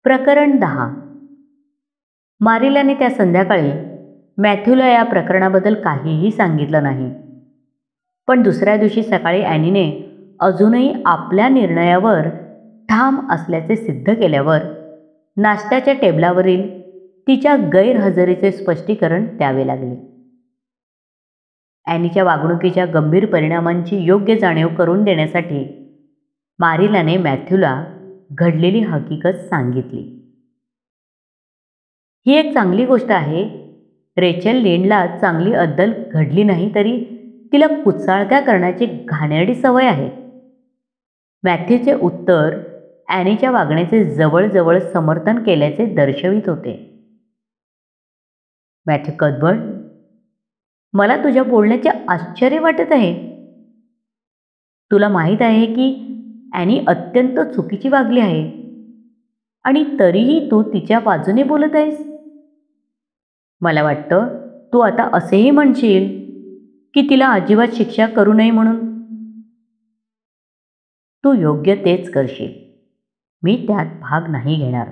प्रकरण 10. मारिलाने त्या संध्याकाळी मॅथ्यूला या प्रकरणाबद्दल काहीही सांगितलं नाही. पण दुसऱ्या दिवशी सकाळी ॲनीने अजूनही आपल्या निर्णयावर ठाम असल्याचे सिद्ध केल्यावर नाश्त्याच्या टेबलावरील तिच्या गैरहजेरीचे स्पष्टीकरण द्यावे लागले. ॲनीच्या वागणुकीच्या गंभीर परिणामांची योग्य जाणीव करून देण्यासाठी मारिलाने मॅथ्यूला घडलेली हकीकत सांगितली. ही एक चांगली गोष्ट आहे. रेचल लिंडला चांगली अद्दल घडली नाही तरी तिला कुचाळक्या करण्याची घाणेरडी सवय आहे. मॅथ्यूचे उत्तर ॲनीच्या वागण्याचे जवळजवळ समर्थन केल्याचे दर्शवित होते. मॅथ्यू कदबर्ड, मला तुझ्या बोलण्याचे आश्चर्य वाटत आहे. तुला माहीत आहे की ॲनी अत्यंत चुकीची वागली आहे आणि तरीही तू तिच्या बाजूने बोलत आहेस. मला वाटतं तू आता असेही म्हणशील की तिला अजिबात शिक्षा करू नये म्हणून. तू योग्य तेच करशील. मी त्यात भाग नाही घेणार,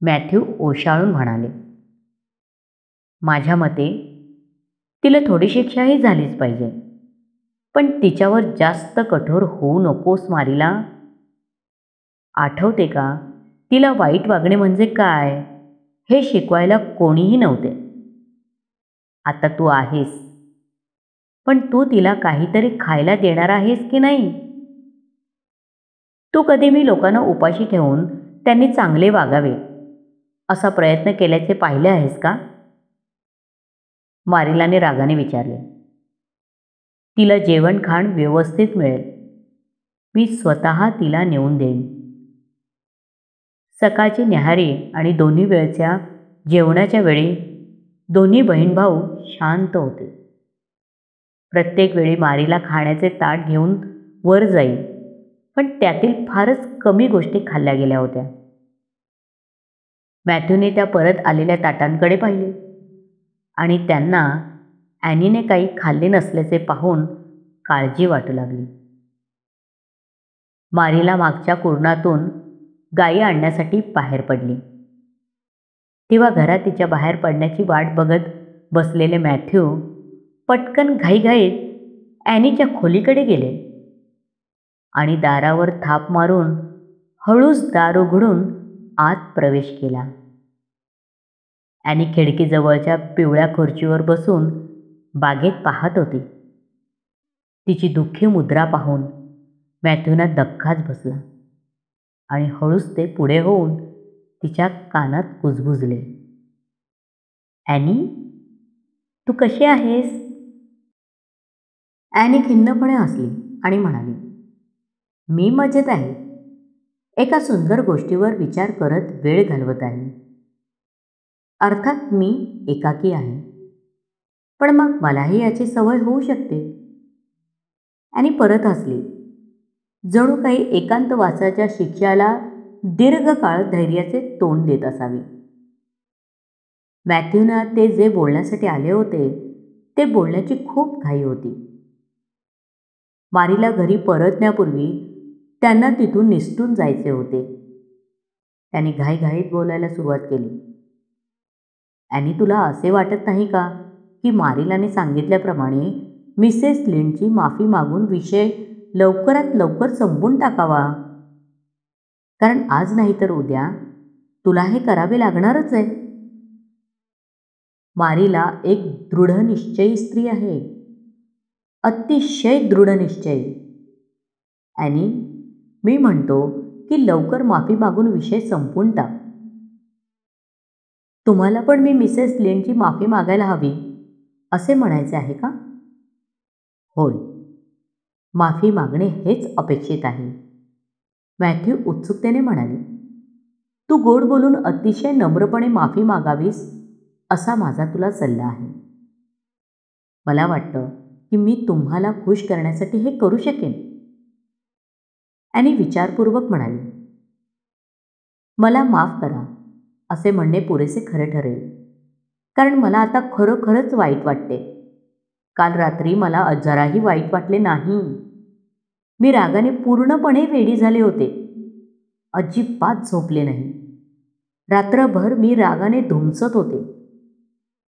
मॅथ्यू ओशाळून म्हणाले. माझ्या मते तिला थोडी शिक्षाही झालीच पाहिजे, पण तिच्यावर जास्त कठोर होऊ नकोस मारिला. आठवते का तिला वाईट वागणे म्हणजे काय हे शिकवायला कोणीही नव्हते. आता तू आहेस, पण तू तिला काहीतरी खायला देणार आहेस की नाही? तू कधी मी लोकांना उपाशी ठेवून त्यांनी चांगले वागावे असा प्रयत्न केल्याचे पाहिले आहेस का? मारिलाने रागाने विचारले. तिला जेवण खाण व्यवस्थित मिळेल. मी स्वतः तिला नेऊन देईन. सकाळची न्याहारी आणि दोन्ही वेळच्या जेवणाच्या वेळी दोन्ही बहीण भाऊ शांत होते. प्रत्येक वेळी मारिला खाण्याचे ताट घेऊन वर जाईल, पण त्यातील फारच कमी गोष्टी खाल्ल्या गेल्या होत्या. मॅथ्यूने त्या परत आलेल्या ताटांकडे पाहिले आणि त्यांना ॲनीने काही खाल्ले नसल्याचे पाहून काळजी वाटू लागली. मारिला मागच्या कुरणातून गायी आणण्यासाठी बाहेर पडली. तेव्हा घरात तिच्या बाहेर पडण्याची वाट बघत बसलेले मॅथ्यू पटकन घाईघाईत ॲनीच्या खोलीकडे गेले आणि दारावर थाप मारून हळूच दार उघडून आत प्रवेश केला. ॲनी खिडकीजवळच्या पिवळ्या खुर्चीवर बसून बागेत पाहत होती. तिची दुःखी मुद्रा पाहून मॅथ्यूना धक्काच बसला आणि हळूच ते पुढे होऊन तिच्या कानात कुजबुजले. ॲनी, तू कशी आहेस? ॲनी खिन्नपणे हसली आणि म्हणाली, मी मजेत आहे. एका सुंदर गोष्टीवर विचार करत वेळ घालवत आहे. अर्थात मी एकाकी आहे, पण मग मलाही याची सवय होऊ शकते. ॲनी परत हसली, जणू काही एकांतवासाच्या शिक्षाला दीर्घकाळ धैर्याचे तोंड देत असावी. मॅथ्यूना ते जे बोलण्यासाठी आले होते ते बोलण्याची खूप घाई होती. मारिला घरी परतण्यापूर्वी त्यांना तिथून निसटून जायचे होते. त्यांनी घाईघाईत बोलायला सुरुवात केली. ॲनी, तुला असे वाटत नाही का की मारिलाने सांगितल्याप्रमाणे मिसेस लिंडची माफी मागून विषय लवकरात लवकर संपून टाकावा? कारण आज नाही तर उद्या तुला हे करावे लागणारच आहे. मारिला एक दृढनिश्चयी स्त्री आहे, अतिशय दृढनिश्चयी. ॲनी, मी म्हणतो की लवकर माफी मागून विषय संपून टाक. तुम्हाला पण मी मिसेस लिंडची माफी मागायला हवी असे म्हणायचे आहे का? होय, माफी मागणे हेच अपेक्षित आहे, मॅथ्यू उत्सुकतेने म्हणाले. तू गोड बोलून अतिशय नम्रपणे माफी मागावीस असा माझा तुला सल्ला आहे. मला वाटतं की मी तुम्हाला खुश करण्यासाठी हे करू शकेन. ॲनी विचारपूर्वक म्हणाली, मला माफ करा असे म्हणणे पुरेसे खरे ठरेल, कारण मला आता खरोखरच वाईट वाटते. काल रात्री मला जराही वाईट वाटले नाही. मी रागाने पूर्णपणे वेडी झाले होते. अजिबात झोपले नाही. रात्रभर मी रागाने धुमसत होते.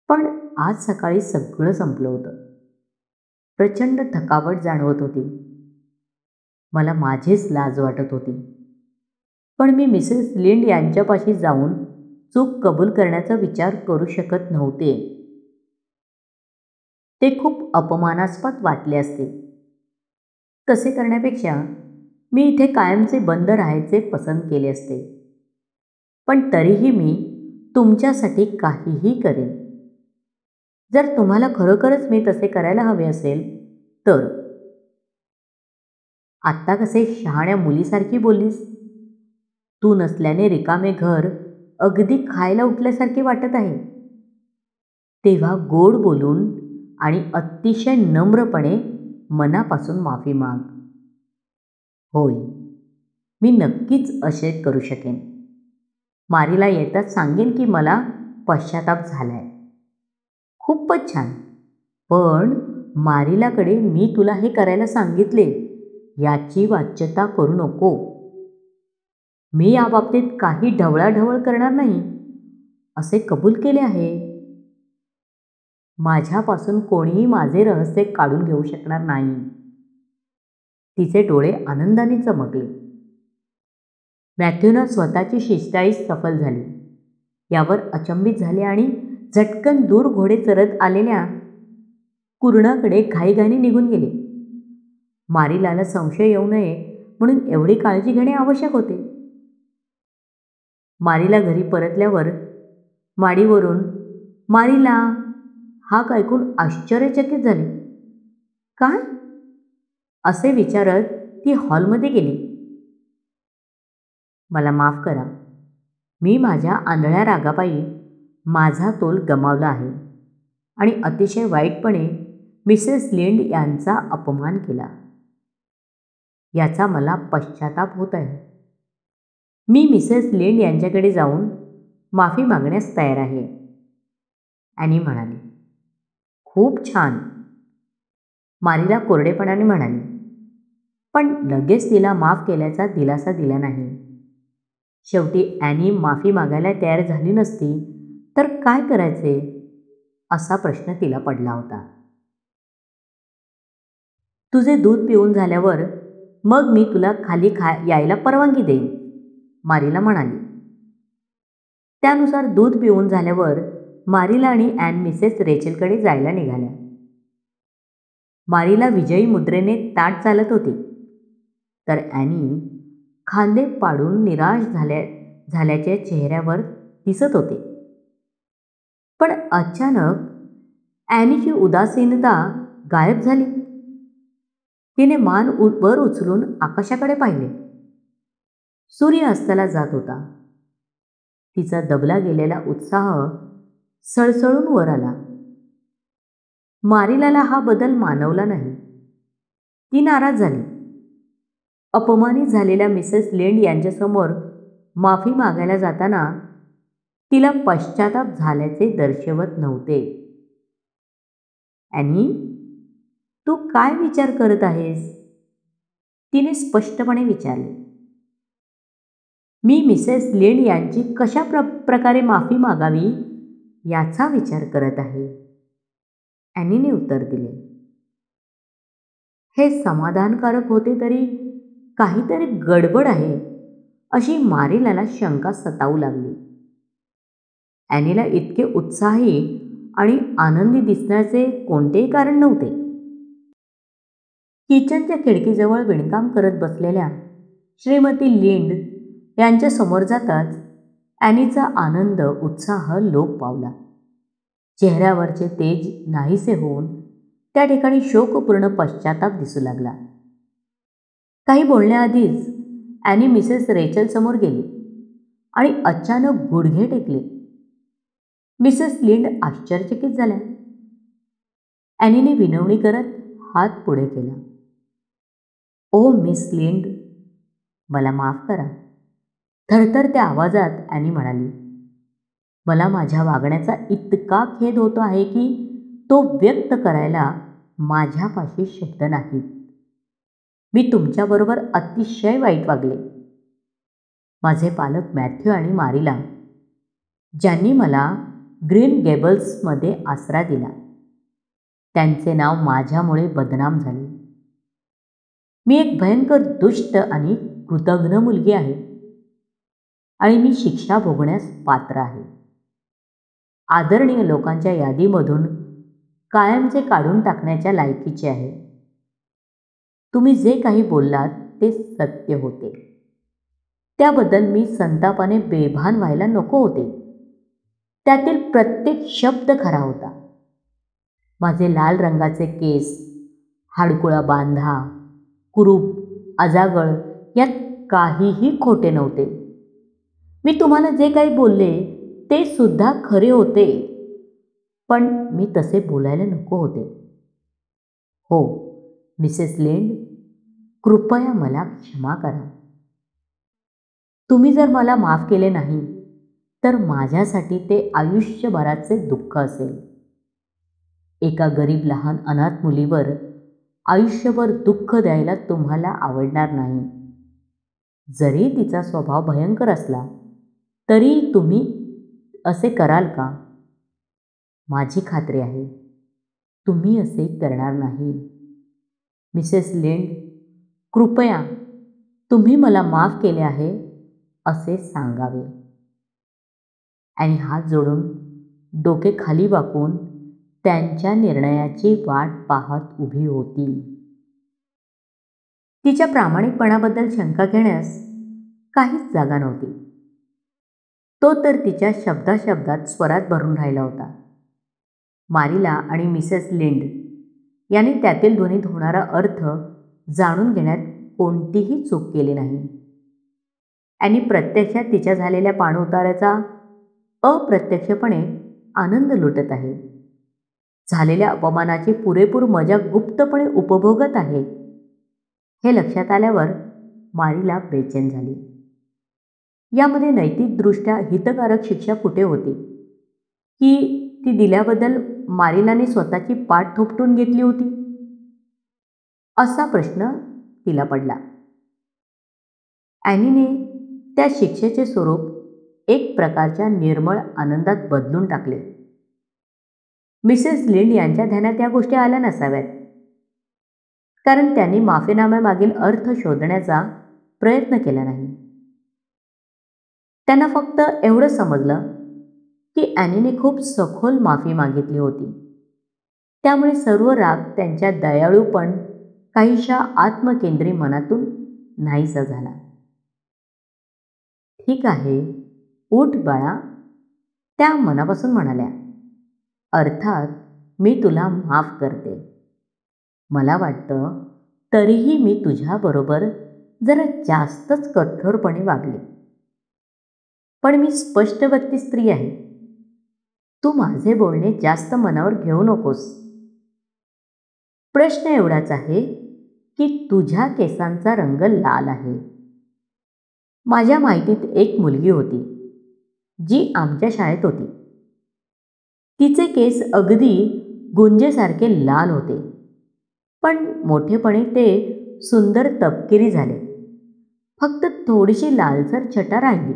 पण आज सकाळी सगळं संपलं होतं. प्रचंड थकावट जाणवत होती. मला माझीच लाज वाटत होती. पण मी मिसेस लिंड यांच्यापाशी जाऊन चूक कबूल करण्याचा विचार करू शकत नव्हते. ते खूप अपमानास्पद वाटले असते. तसे करण्यापेक्षा मी इथे कायमचे बंद राहायचे पसंत केले असते. पण तरीही मी तुमच्यासाठी काहीही करेन. जर तुम्हाला खरोखरच मी तसे करायला हवे असेल तर. आत्ता कसे शहाण्या मुलीसारखी बोललीस? तू नसल्याने रिकामे घर अगदी खायला उठल्यासारखे वाटत आहे. तेव्हा गोड बोलून आणि अतिशय नम्रपणे मनापासून माफी माग. होय, मी नक्कीच असे करू शकेन. मारीला येताच सांगेन की मला पश्चाताप झालाय. खूपच छान. पण मारीलाकडे मी तुला हे करायला सांगितले याची वाच्यता करू नको. मी याबाबतीत काही ढवळाढवळ करणार नाही असे कबूल केले आहे. माझ्यापासून कोणीही माझे रहस्य काढून घेऊ शकणार नाही. तिचे डोळे आनंदाने चमकले. मॅथ्यूनं स्वतःची शिष्टाई सफल झाली यावर अचंबित झाले आणि झटकन दूर घोडे चरत आलेल्या कुरणाकडे घाईघाईने निघून गेले. मारीलाला संशय येऊ नये म्हणून एवढी काळजी घेणे आवश्यक होते. मारीला घरी परतल्यावर माडीवरून मारीला हाक ऐकून आश्चर्यचकित झाले. काय? असे विचारत ती हॉलमध्ये गेली. मला माफ करा. मी माझ्या आंधळ्या रागापायी माझा तोल गमावला आहे आणि अतिशय वाईटपणे मिसेस लिंड यांचा अपमान केला. याचा मला पश्चाताप होत आहे. मी मिसेस लिंड यांच्याकडे जाऊन माफी मागण्यास तयार आहे. ॲनी म्हणाली. खूप छान. मारीला कोरडेपणाने म्हणाली. पण लगेच तिला माफ केल्याचा दिलासा दिला नाही. शेवटी ॲनी माफी मागायला तयार झाली नसती तर काय करायचे असा प्रश्न तिला पडला होता. तुझे दूध पिऊन झाल्यावर मग मी तुला खाली यायला परवानगी देईन, मारीला म्हणाली. त्यानुसार दूध पिऊन झाल्यावर मारीला आणि ॲन मिसेस रेचलकडे जायला निघाल्या. मारीला विजयी मुद्रेने ताट चालत होती तर ॲनी खांदे पाडून निराश झाल्याच्या चेहऱ्यावर दिसत होते. पण अचानक ॲनीची उदासीनता गायब झाली. तिने मान वर उचलून आकाशाकडे पाहिले. सूर्य अस्ताला जात होता. तिचा दबला गेलेला उत्साह सळसळून वर आला. मारीलाला हा बदल मानवला नाही. ती नाराज झाली. अपमानित झालेल्या मिसेस लिंड यांच्यासमोर माफी मागायला जाताना तिला पश्चाताप झाल्याचे दर्शवत नव्हते. ॲनी, तू काय विचार करत आहेस? तिने स्पष्टपणे विचारले. मी मिसेस लिंड यांची कशा प्रकारे माफी मागावी याचा विचार करत आहे, ॲनीने उत्तर दिले. हे समाधानकारक होते तरी काहीतरी गडबड आहे अशी मारीलाला शंका सतावू लागली. ॲनीला इतके उत्साही आणि आनंदी दिसण्याचे कोणतेही कारण नव्हते. किचनच्या खिडकीजवळ विणकाम करत बसलेल्या श्रीमती लिंड यांच्या समोर जाताच ॲनीचा आनंद उत्साह लोप पावला. चेहऱ्यावरचे तेज नाहीसे होऊन त्या ठिकाणी शोकपूर्ण पश्चाताप दिसू लागला. काही बोलण्याआधीच ॲनी मिसेस रेचल समोर गेली आणि अचानक गुडघे टेकले. मिसेस लिंड आश्चर्यचकित झाल्या. ॲनीने विनवणी करत हात पुढे केला. ओ मिस लिंड, मला माफ करा, थरथरत्या आवाजात ॲनी म्हणाली. मला माझ्या वागण्याचा इतका खेद होतो आहे की तो व्यक्त करायला माझ्यापाशी शब्द नाहीत. मी तुमच्याबरोबर अतिशय वाईट वागले. माझे पालक मॅथ्यू आणि मारिला, ज्यांनी मला ग्रीन गेबल्समध्ये आसरा दिला, त्यांचे नाव माझ्यामुळे बदनाम झाले. मी एक भयंकर दुष्ट आणि कृतघ्न मुलगी आहे आणि मी शिक्षा भोगण्यास पात्र आहे. आदरणीय लोकांच्या यादीमधून कायमचे काढून टाकण्याच्या लायकीचे आहे. तुम्ही जे काही बोललात ते सत्य होते. त्याबद्दल मी संतापाने बेभान व्हायला नको होते. त्यातील प्रत्येक शब्द खरा होता. माझे लाल रंगाचे केस, हाडकुळा बांधा, कुरूप, अजागळ यात काहीही खोटे नव्हते. मी तुम्हाला जे काही बोलले ते सुद्धा खरे होते, पण मी तसे बोलायला नको होते. हो मिसेस लेंड, कृपया मला क्षमा करा. तुम्ही जर मला माफ केले नाही तर माझ्यासाठी ते आयुष्यभराचे दुःख असेल. एका गरीब लहान अनाथ मुलीवर आयुष्यभर दुःख द्यायला तुम्हाला आवडणार नाही. जरी तिचा स्वभाव भयंकर असला तरी तुम्ही असे कराल का? माझी खात्री आहे तुम्ही असे करणार नाही. मिसेस लेंड, कृपया तुम्ही मला माफ केले आहे असे सांगावे. आणि हात जोडून डोके खाली वाकून त्यांच्या निर्णयाची वाट पाहत उभी होती. तिच्या प्रामाणिकपणाबद्दल शंका घेण्यास काहीच जागा नव्हती. तो तर तिच्या शब्दाशब्दात स्वरात भरून राहिला होता. मारिला आणि मिसेस लिंड यांनी त्यातील ध्वनीत होणारा अर्थ जाणून घेण्यात कोणतीही चूक केली नाही. आणि प्रत्यक्षात तिच्या झालेल्या पाणउताराचा अप्रत्यक्षपणे आनंद लुटत आहे. झालेल्या अपमानाची पुरेपूर मजा गुप्तपणे उपभोगत आहे. हे लक्षात आल्यावर मारिला बेचैन झाली. यामध्ये नैतिकदृष्ट्या हितकारक शिक्षा कुठे होती? की ती दिल्याबद्दल मारिलाने स्वतःची पाठ थोपटून घेतली होती? असा प्रश्न तिला पडला. ॲनीने त्या शिक्षेचे स्वरूप एक प्रकारच्या निर्मळ आनंदात बदलून टाकले. मिसेस लिंड यांच्या ध्यानात या गोष्टी आल्या नसाव्यात, कारण त्यांनी माफीनाम्यामागील अर्थ शोधण्याचा प्रयत्न केला नाही. त्यांना फक्त एवढं समजलं की ॲनीने खूप सखोल माफी मागितली होती. त्यामुळे सर्व राग त्यांच्या दयाळू पण काहीशा आत्मकेंद्री मनातून नाहीसा झाला. ठीक आहे, उठ बाळा, त्या मनापासून म्हणाल्या. अर्थात मी तुला माफ करते. मला वाटतं तरीही मी तुझ्याबरोबर जरा जास्तच कठोरपणे वागले. पण मी स्पष्टवक्ती स्त्री आहे. तू माझे बोलणे जास्त मनावर घेऊ नकोस. प्रश्न एवढाच आहे की तुझ्या केसांचा रंग लाल आहे. माझ्या माहितीत एक मुलगी होती जी आमच्या शाळेत होती. तिचे केस अगदी गुंजेसारखे लाल होते, पण मोठेपणी ते सुंदर तपकिरी झाले. फक्त थोडीशी लालसर छटा राहिली.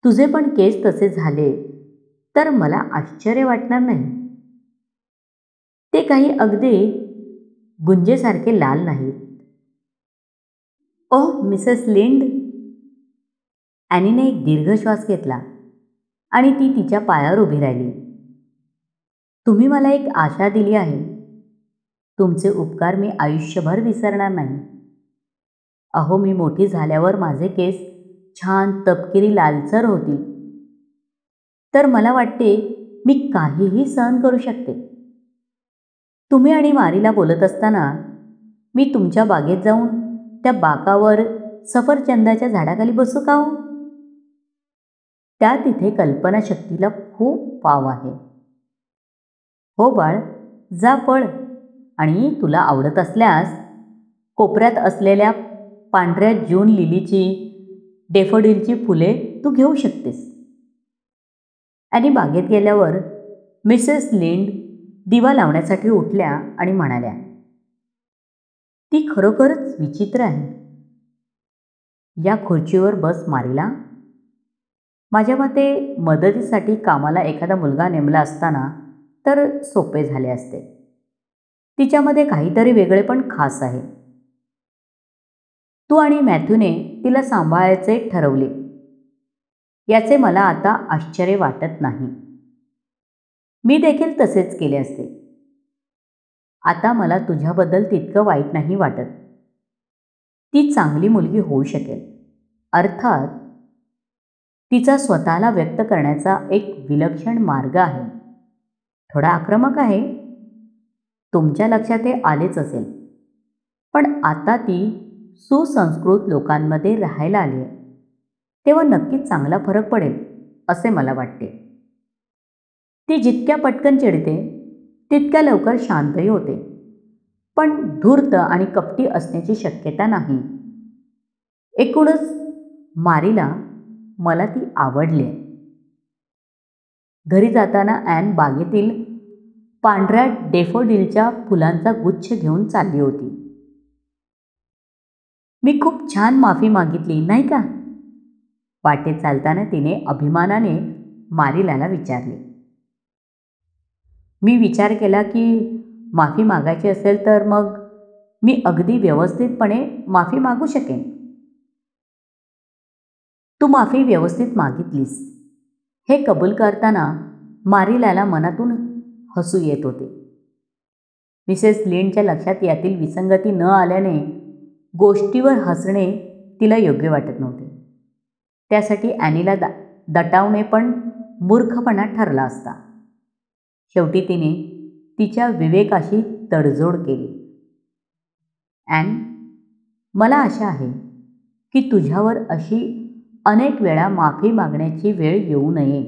तुझे पण केस तसे झाले तर मला आश्चर्य वाटणार नाही. ते काही अगदी गुंजेसारखे लाल नाहीत. ओह मिसेस लिंड, ॲनीने एक दीर्घ श्वास घेतला आणि ती तिच्या पायावर उभी राहिली. तुम्ही मला एक आशा दिली आहे. तुमचे उपकार मी आयुष्यभर विसरणार नाही. अहो, मी मोठी झाल्यावर माझे केस छान तपकिरी लालसर होतील, तर मला वाटते मी काहीही सहन करू शकते. तुम्ही आणि मारीला बोलत असताना मी तुमच्या बागेत जाऊन त्या बाकावर सफरचंदाच्या झाडाखाली बसू का हो? त्या तिथे कल्पनाशक्तीला खूप वाव आहे. हो बाळ, जा पळ, आणि तुला आवडत असल्यास कोपऱ्यात असलेल्या पांढऱ्या जून लिलीची, डेफोडिलची फुले तू घेऊ शकतेस. आणि बागेत गेल्यावर मिसेस लिंड दिवा लावण्यासाठी उठल्या आणि म्हणाल्या, ती खरोखरच विचित्र आहे. या खुर्चीवर बस मारीला. माझ्या मते मदतीसाठी कामाला एखादा मुलगा नेमला असताना तर सोपे झाले असते. तिच्यामध्ये काहीतरी वेगळे पण खास आहे. तू आणि मॅथ्यूने तिला सांभाळायचे ठरवले याचे मला आता आश्चर्य वाटत नाही. मी देखील तसेच केले असते. आता मला तुझ्याबद्दल तितकं वाईट नाही वाटत. ती चांगली मुलगी होऊ शकेल. अर्थात तिचा स्वतःला व्यक्त करण्याचा एक विलक्षण मार्ग आहे. थोडा आक्रमक आहे, तुमच्या लक्षात हे आलेच असेल. पण आता ती सुसंस्कृत लोकांमध्ये राहायला आली आहे, तेव्हा नक्कीच चांगला फरक पडेल असे मला वाटते. ती जितक्या पटकन चिडते तितक्या लवकर शांतही होते, पण धूर्त आणि कपटी असण्याची शक्यता नाही. एकूणच मारीला मला ती आवडली आहे. घरी जाताना ॲन बागेतील पांढऱ्या डेफोडिलच्या फुलांचा गुच्छ घेऊन चालली होती. मी खूप छान माफी मागितली नाही का? वाटेत चालताना तिने अभिमानाने मारीलाला विचारले. मी विचार केला की माफी मागायची असेल तर मग मी अगदी व्यवस्थितपणे माफी मागू शकेन. तू माफी व्यवस्थित मागितलीस हे कबूल करताना मारीलाला मनातून हसू येत होते. मिसेस लिंडच्या लक्षात यातील विसंगती न आल्याने गोष्टीवर हसणे तिला योग्य वाटत नव्हते. त्यासाठी ॲनीला दटावणे पण मूर्खपणा ठरला असता. शेवटी तिने तिच्या विवेकाशी तडजोड केली. ॲन, मला आशा आहे की तुझ्यावर अशी अनेक वेळा माफी मागण्याची वेळ येऊ नये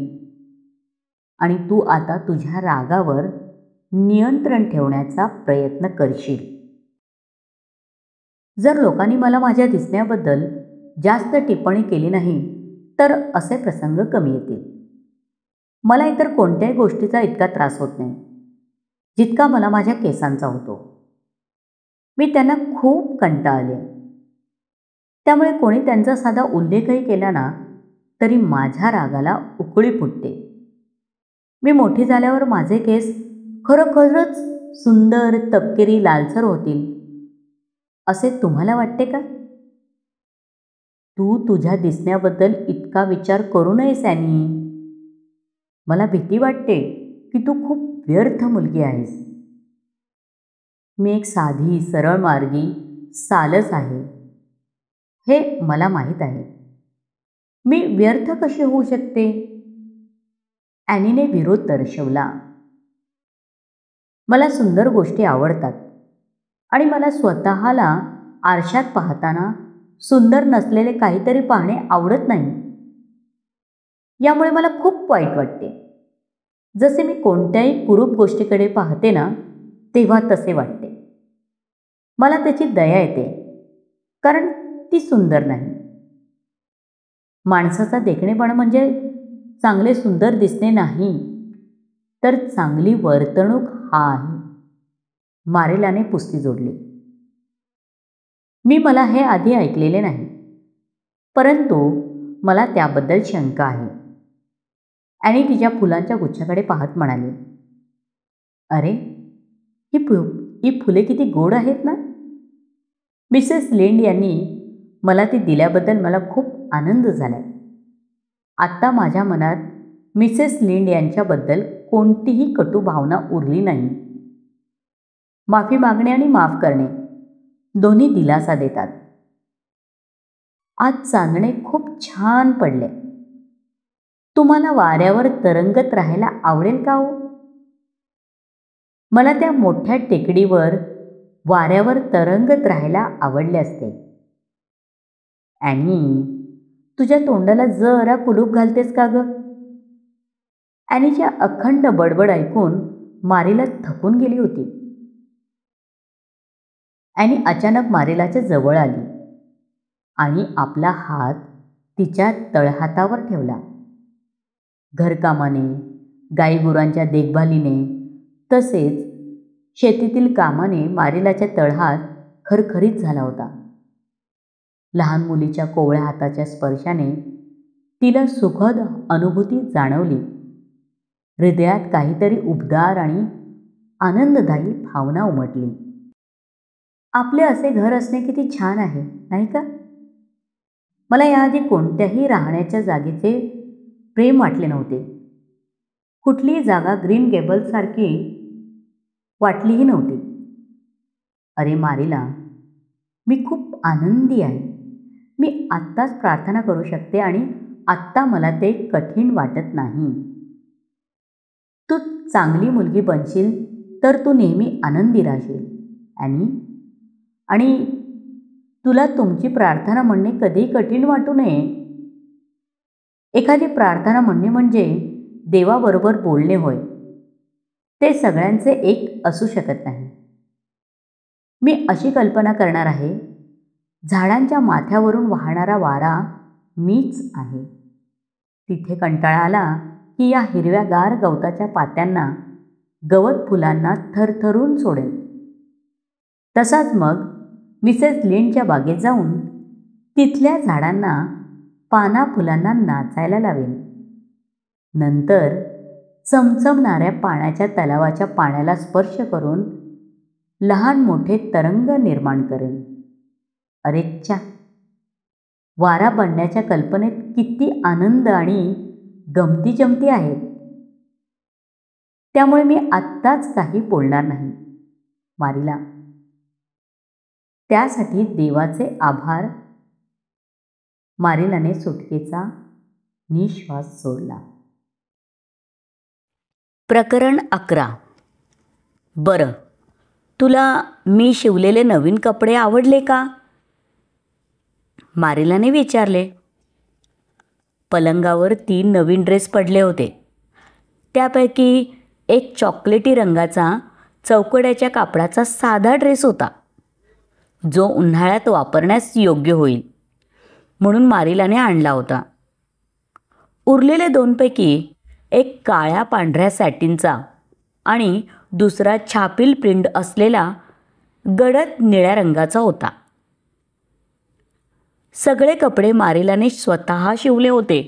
आणि तू आता तुझ्या रागावर नियंत्रण ठेवण्याचा प्रयत्न करशील. जर लोकांनी मला माझ्या दिसण्याबद्दल जास्त टिप्पणी केली नाही तर असे प्रसंग कमी येतील. मला इतर कोणत्याही गोष्टीचा इतका त्रास होत नाही जितका मला माझ्या केसांचा होतो. मी त्यांना खूप कंटाळले. त्यामुळे कोणी त्यांचा साधा उल्लेखही केला ना तरी माझ्या रागाला उकळी फुटते. मी मोठी झाल्यावर माझे केस खरोखरच सुंदर तपकिरी लालसर होतील असे तुम्हाला वाटते का? तू तुझ्या दिसण्याबद्दल इतका विचार करू नयेस ॲनी. मला भीती वाटते की तू खूप व्यर्थ मुलगी आहेस. मी एक साधी सरळ मार्गी सालस आहे हे मला माहीत आहे. मी व्यर्थ कशी होऊ शकते? ॲनीने विरोध दर्शवला. मला सुंदर गोष्टी आवडतात आणि मला स्वतःला आरशात पाहताना सुंदर नसलेले काहीतरी पाहणे आवडत नाही. यामुळे मला खूप वाईट वाटते. जसे मी कोणत्याही कुरूप गोष्टीकडे पाहते ना तेव्हा तसे वाटते. मला त्याची दया येते कारण ती सुंदर नाही. माणसाचा देखणेपणा म्हणजे चांगले सुंदर दिसणे नाही तर चांगली वर्तणूक हा आहे. मारीलाने पुस्ती जोडली. मला हे आधी ऐकलेले नाही, परंतु मला त्याबद्दल शंका आहे. ॲनी तिच्या फुलांच्या गुच्छाकडे पाहत म्हणाली, अरे ही फुले किती गोड आहेत ना. मिसेस लिंड यांनी मला ती दिल्याबद्दल मला खूप आनंद झाला. आत्ता माझ्या मनात मिसेस लिंड यांच्याबद्दल कोणतीही कटू भावना उरली नाही. माफी मागणे आणि माफ करणे दोन्ही दिलासा देतात. आज चांदणे खूप छान पडले. तुम्हाला वाऱ्यावर तरंगत राहायला आवडेल का हो? मला त्या मोठ्या टेकडीवर वाऱ्यावर तरंगत राहायला आवडले असते. ॲनी, तुझ्या तोंडाला जरा कुलूप घालतेस का ग? ॲनीच्या अखंड बडबड ऐकून मारीला थकून गेली होती. ॲनी अचानक मारीलाच्या जवळ आली आणि आपला हात तिच्या तळहातावर ठेवला. घरकामाने, गाईगुरांच्या देखभालीने तसेच शेतीतील कामाने मारीलाच्या तळहात खरखरीत झाला होता. लहान मुलीच्या कोवळ्या हाताच्या स्पर्शाने तिला सुखद अनुभूती जाणवली. हृदयात काहीतरी उबदार आणि आनंददायी भावना उमटली. आपले असे घर असणे किती छान आहे, नाही का? मला याआधी कोणत्याही राहण्याच्या जागेचे प्रेम वाटले नव्हते. कुठलीही जागा ग्रीन गेबल्ससारखी वाटलीही नव्हती. अरे मारिला, मी खूप आनंदी आहे. मी आत्ताच प्रार्थना करू शकते आणि आत्ता मला ते कठीण वाटत नाही. तू चांगली मुलगी बनशील तर तू नेहमी आनंदी राहशील ॲनी. आणि तुला तुमची प्रार्थना म्हणणे कधीही कठीण वाटू नये. एखादी प्रार्थना म्हणणे म्हणजे देवाबरोबर बोलणे होय. ते सगळ्यांचे एक असू शकत नाही. मी अशी कल्पना करणार आहे, झाडांच्या माथ्यावरून वाहणारा वारा मीच आहे. तिथे कंटाळा आला की या हिरव्यागार गवताच्या पात्यांना, गवत फुलांना थरथरून सोडेल. तसाच मग मिसेस लिंडच्या बागेत जाऊन तिथल्या झाडांना, पाना फुलांना नाचायला लावेल. नंतर चमचमणाऱ्या पाण्याच्या तलावाच्या पाण्याला स्पर्श करून लहान मोठे तरंग निर्माण करेन. अरेच्छा, वारा बनण्याच्या कल्पनेत किती आनंद आणि गमतीजमती आहेत. त्यामुळे मी आत्ताच काही बोलणार नाही मारिला. त्यासाठी देवाचे आभार. मारिलाने सुटकेचा निश्वास सोडला. प्रकरण 11. बरं, तुला मी शिवलेले नवीन कपडे आवडले का? मारिलाने विचारले. पलंगावर 3 नवीन ड्रेस पडले होते. त्यापैकी एक चॉकलेटी रंगाचा चौकड्याच्या कापडाचा साधा ड्रेस होता, जो उन्हाळ्यात वापरण्यास योग्य होईल म्हणून मारिलाने आणला होता. उरलेले 2 पैकी एक काळ्या पांढऱ्या सॅटिनचा आणि दुसरा छापील प्रिंट असलेला गडद निळ्या रंगाचा होता. सगळे कपडे मारिलाने स्वतः शिवले होते.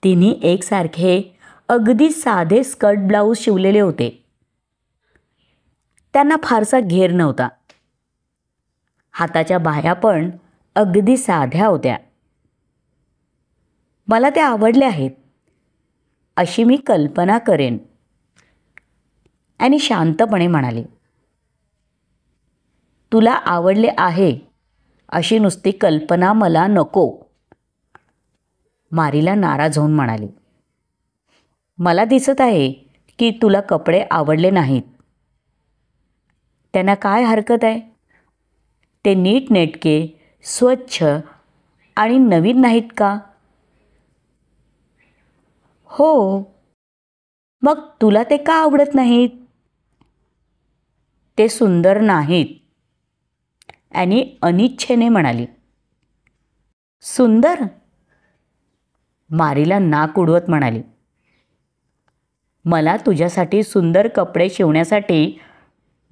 तिन्ही एकसारखे अगदी साधे स्कर्ट ब्लाऊज शिवलेले होते. त्यांना फारसा घेर नव्हता. हाताच्या बाह्या पण अगदी साध्या होत्या. मला ते आवडले आहेत अशी मी कल्पना करेन, आणि शांतपणे म्हणाली. तुला आवडले आहे अशी नुसती कल्पना मला नको, मारिला नाराज होऊन म्हणाली. मला दिसत आहे की तुला कपडे आवडले नाहीत. त्यांना काय हरकत आहे? ते नीटनेटके, स्वच्छ आणि नवीन नाहीत का? हो, मग तुला ते का आवडत नाहीत? ते सुंदर नाहीत, ॲनी अनिच्छेने म्हणाली. सुंदर? मारिला नाक उडवत म्हणाली. मला तुझ्यासाठी सुंदर कपडे शिवण्यासाठी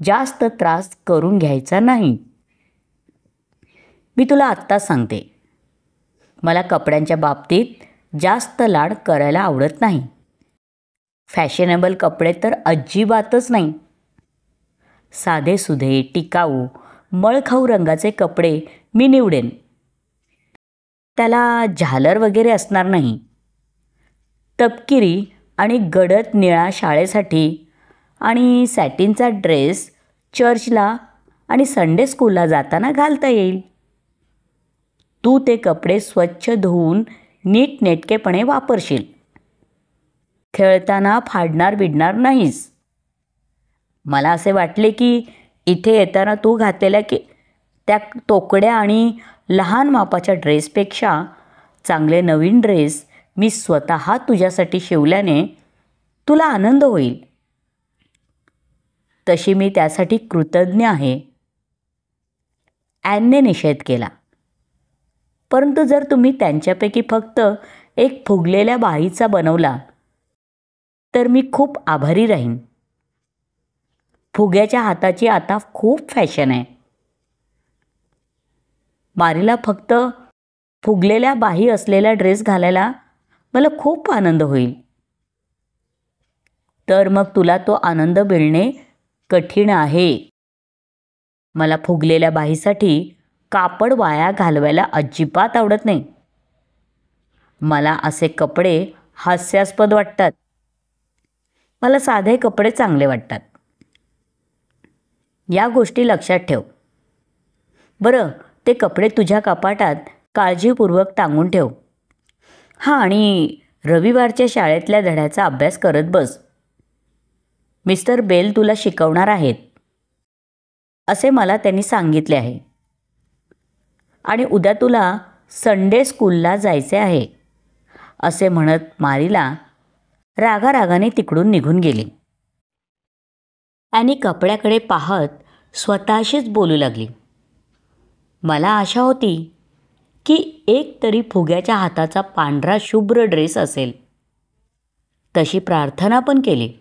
जास्त त्रास करून घ्यायचा नाही. मी तुला आत्ताच सांगते, मला कपड्यांच्या बाबतीत जास्त लाड करायला आवडत नाही. फॅशनेबल कपडे तर अजिबातच नाही. साधेसुधे, टिकाऊ, मळखाऊ रंगाचे कपडे मी निवडेन. त्याला झालर वगैरे असणार नाही. तपकिरी आणि गडद निळा शाळेसाठी आणि सॅटिनचा ड्रेस चर्चला आणि संडे स्कूलला जाताना घालता येईल. तू ते कपडे स्वच्छ धुवून नीटनेटकेपणे वापरशील. खेळताना फाडणार बिडणार नाहीस. मला असे वाटले की इथे येताना तू घातलेल्या त्या तोकड्या आणि लहान मापाच्या ड्रेसपेक्षा चांगले नवीन ड्रेस मी स्वतः तुझ्यासाठी शिवल्याने तुला आनंद होईल. तशी मी त्यासाठी कृतज्ञ आहे. ॲनने निषेध केला. परंतु जर तुम्ही त्यांच्यापैकी फक्त एक फुगलेल्या बाईचा बनवला तर मी खूप आभारी राहीन. फुग्याच्या हाताची आता खूप फॅशन आहे. मारीला फक्त फुगलेल्या बाही असलेला ड्रेस घालायला मला खूप आनंद होईल. तर मग तुला तो आनंद मिळणे कठीण आहे. मला फुगलेल्या बाहीसाठी कापड वाया घालवायला अजिबात आवडत नाही. मला असे कपडे हास्यास्पद वाटतात. मला साधे कपडे चांगले वाटतात. या गोष्टी लक्षात ठेव. बरं, ते कपडे तुझ्या कपाटात काळजीपूर्वक टांगून ठेव. हां, आणि रविवारच्या शाळेतल्या धड्याचा अभ्यास करत बस. मिस्टर बेल तुला शिकवणार आहेत असे मला त्यांनी सांगितले आहे. आणि उद्या तुला संडे स्कूलला जायचे आहे असे म्हणत मारीला रागारागाने तिकडून निघून गेली. आणि कपड्याकडे पाहत स्वतःशीच बोलू लागली, मला आशा होती की एक तरी फुग्याच्या हाताचा पांढरा शुभ्र ड्रेस असेल. तशी प्रार्थना पण केली,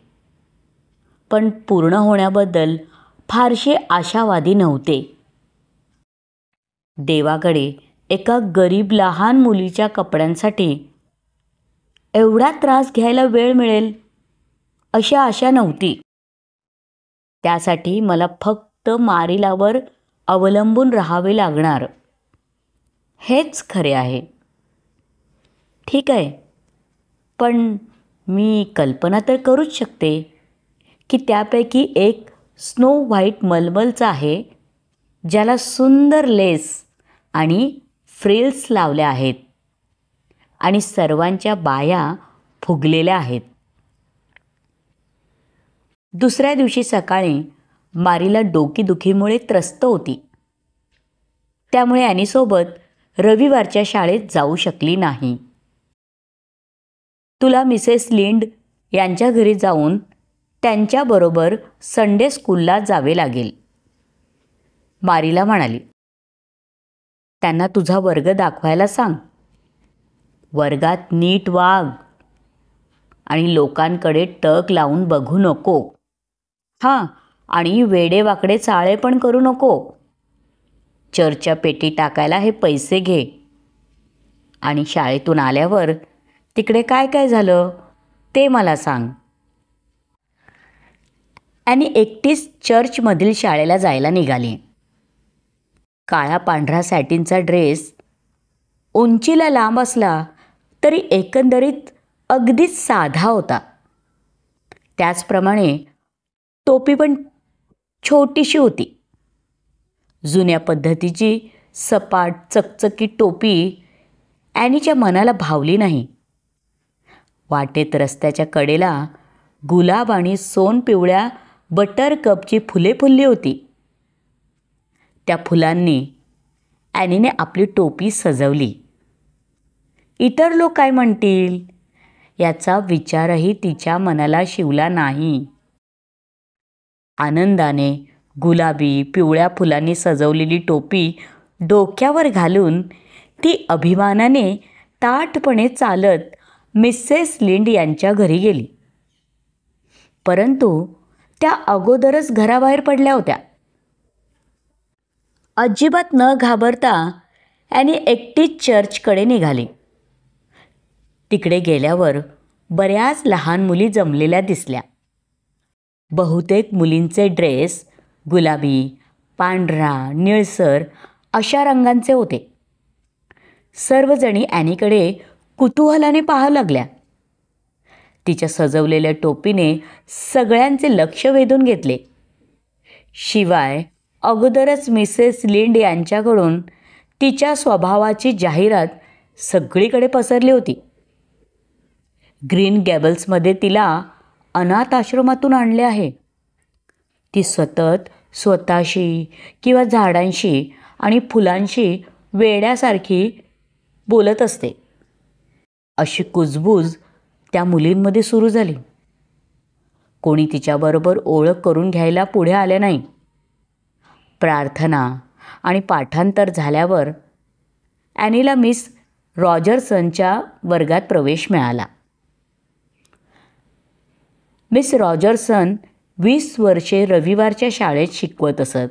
पण पूर्ण होण्याबद्दल फारसे आशावादी नव्हते. देवाकडे एका गरीब लहान मुलीच्या कपड्यांसाठी एवढा त्रास घ्यायला वेळ मिळेल अशी आशा नव्हती. त्यासाठी मला फक्त मारीलावर अवलंबून राहावे लागणार, हेच खरे आहे. ठीक आहे, पण मी कल्पना तर करूच शकते की त्यापैकी एक स्नो व्हाईट मलमलचा आहे, ज्याला सुंदर लेस आणि फ्रिल्स लावल्या आहेत आणि सर्वांच्या बाया फुगलेल्या आहेत. दुसऱ्या दिवशी सकाळी मारीला डोकीदुखीमुळे त्रस्त होती. त्यामुळे ॲनीसोबत रविवारच्या शाळेत जाऊ शकली नाही. तुला मिसेस लिंड यांच्या घरी जाऊन त्यांच्याबरोबर संडे स्कूलला जावे लागेल, मारीला म्हणाली. त्यांना तुझा वर्ग दाखवायला सांग. वर्गात नीट वाग आणि लोकांकडे टक लावून बघू नको. हां, आणि वेडेवाकडे चाळे पण करू नको. चर्चच्या पेटी टाकायला हे पैसे घे. आणि शाळेतून आल्यावर तिकडे काय काय झालं ते मला सांग. आणि एकटीच चर्चमधील शाळेला जायला निघाली. काळा पांढरा सॅटिनचा ड्रेस उंचीला लांब असला तरी एकंदरीत अगदीच साधा होता. त्याचप्रमाणे टोपी पण छोटीशी होती. जुन्या पद्धतीची सपाट चकचकीत टोपी ॲनीच्या मनाला भावली नाही. वाटेत रस्त्याच्या कडेला गुलाब आणि सोनपिवळ्या बटरकपची फुले फुलली होती. त्या फुलांनी ॲनीने आपली टोपी सजवली. इतर लोक काय म्हणतील याचा विचारही तिच्या मनाला शिवला नाही. आनंदाने गुलाबी पिवळ्या फुलांनी सजवलेली टोपी डोक्यावर घालून ती अभिमानाने ताठपणे चालत मिसेस लिंड यांच्या घरी गेली. परंतु त्या अगोदरच घराबाहेर पडल्या होत्या. अजिबात न घाबरता ॲनी एकटीच चर्चकडे निघाली. तिकडे गेल्यावर बऱ्याच लहान मुली जमलेल्या दिसल्या. बहुतेक मुलींचे ड्रेस गुलाबी, पांढरा, निळसर अशा रंगांचे होते. सर्वजणी ॲनीकडे कुतूहलाने पाहू लागल्या. तिच्या सजवलेल्या टोपीने सगळ्यांचे लक्ष वेधून घेतले. शिवाय अगोदरच मिसेस लिंड यांच्याकडून तिच्या स्वभावाची जाहिरात सगळीकडे पसरली होती. ग्रीन गॅबल्समध्ये तिला अनाथ आश्रमातून आणले आहे. ती सतत स्वतःशी किंवा झाडांशी आणि फुलांशी वेड्यासारखी बोलत असते. अशी कुजबूज त्या मुलींमध्ये सुरू झाली. कोणी तिच्याबरोबर ओळख करून घ्यायला पुढे आले नाही. प्रार्थना आणि पाठांतर झाल्यावर ॲनीला मिस रॉजर्सनच्या वर्गात प्रवेश मिळाला. मिस रॉजर्सन 20 वर्षे रविवारच्या शाळेत शिकवत असत.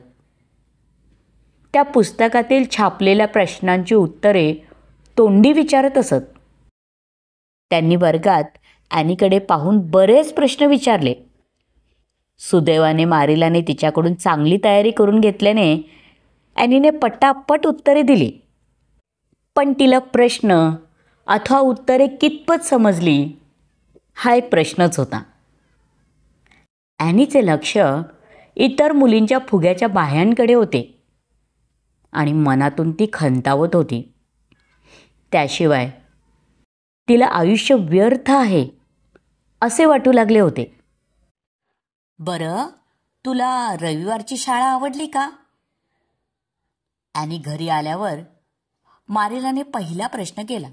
त्या पुस्तकातील छापलेल्या प्रश्नांची उत्तरे तोंडी विचारत असत. त्यांनी वर्गात ॲनीकडे पाहून बरेच प्रश्न विचारले. सुदैवाने मारिलाने तिच्याकडून चांगली तयारी करून घेतल्याने ॲनीने पटापट उत्तरे दिली. पण तिला प्रश्न अथवा उत्तरे कितपत समजली हा एक प्रश्नच होता. ॲनीचे लक्ष इतर मुलींच्या फुग्याच्या बाह्यांकडे होते आणि मनातून ती खंतावत होती. त्याशिवाय तिला आयुष्य व्यर्थ आहे असे वाटू लागले होते. बरं, तुला रविवारची शाळा आवडली का? ॲनी घरी आल्यावर मारिलाने पहिला प्रश्न केला.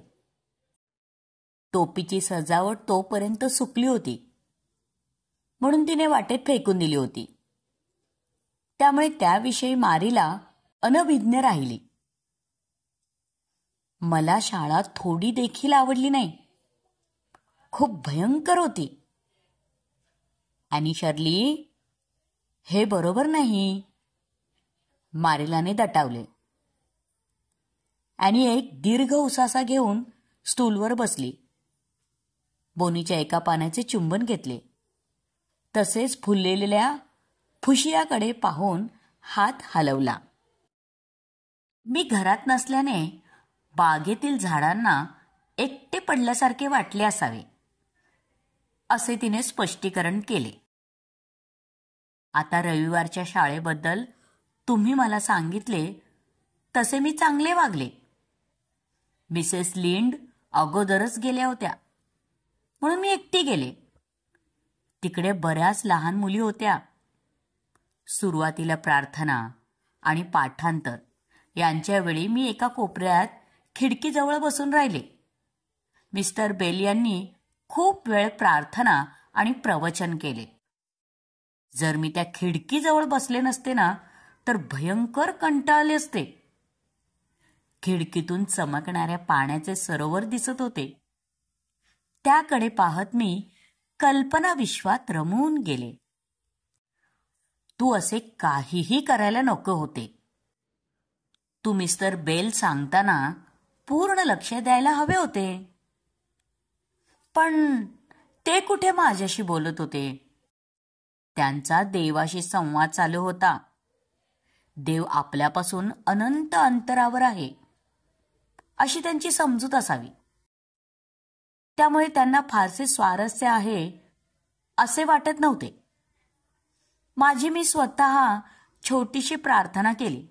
टोपीची सजावट तोपर्यंत सुकली होती म्हणून तिने वाटेत फेकून दिली होती. त्यामुळे त्याविषयी मारिला अनभिज्ञ राहिली. मला शाळा थोडी देखील आवडली नाही. खूप भयंकर होती. ॲनी शर्ली, हे बरोबर नाही, मारिलाने दटावले. ॲनी एक दीर्घ उसासा घेऊन स्टूलवर बसली. बोनीच्या एका पानाचे चुंबन घेतले. तसेच फुललेल्या फुशियाकडे पाहून हात हलवला. मी घरात नसल्याने बागेतील झाडांना एकटे पडल्यासारखे वाटले असावे असे तिने स्पष्टीकरण केले. आता रविवारच्या शाळेबद्दल तुम्ही मला सांगितले तसे मी चांगले वागले. मिसेस लिंड अगोदरच गेल्या होत्या म्हणून मी एकटी गेले. तिकडे बऱ्याच लहान मुली होत्या. सुरुवातीला प्रार्थना आणि पाठांतर यांच्या वेळी मी एका कोपऱ्यात खिडकीजवळ बसून राहिले. मिस्टर बेल यांनी खूप वेळ प्रार्थना आणि प्रवचन केले. जर मी त्या खिडकीजवळ बसले नसते ना तर भयंकर कंटाळले असते. खिडकीतून चमकणाऱ्या पाण्याचे सरोवर दिसत होते. त्याकडे पाहत मी कल्पना विश्वात रमून गेले. तू असे काहीही करायला नको होते. तू मिस्टर बेल सांगताना पूर्ण लक्ष द्यायला हवे होते. पण ते कुठे माझ्याशी बोलत होते. त्यांचा देवाशी संवाद चालू होता. देव आपल्यापासून अनंत अंतरावर आहे अशी त्यांची समजूत असावी. त्यामुळे त्यांना फारसे स्वारस्य आहे असे वाटत नव्हते. माझी मी स्वतः छोटीशी प्रार्थना केली.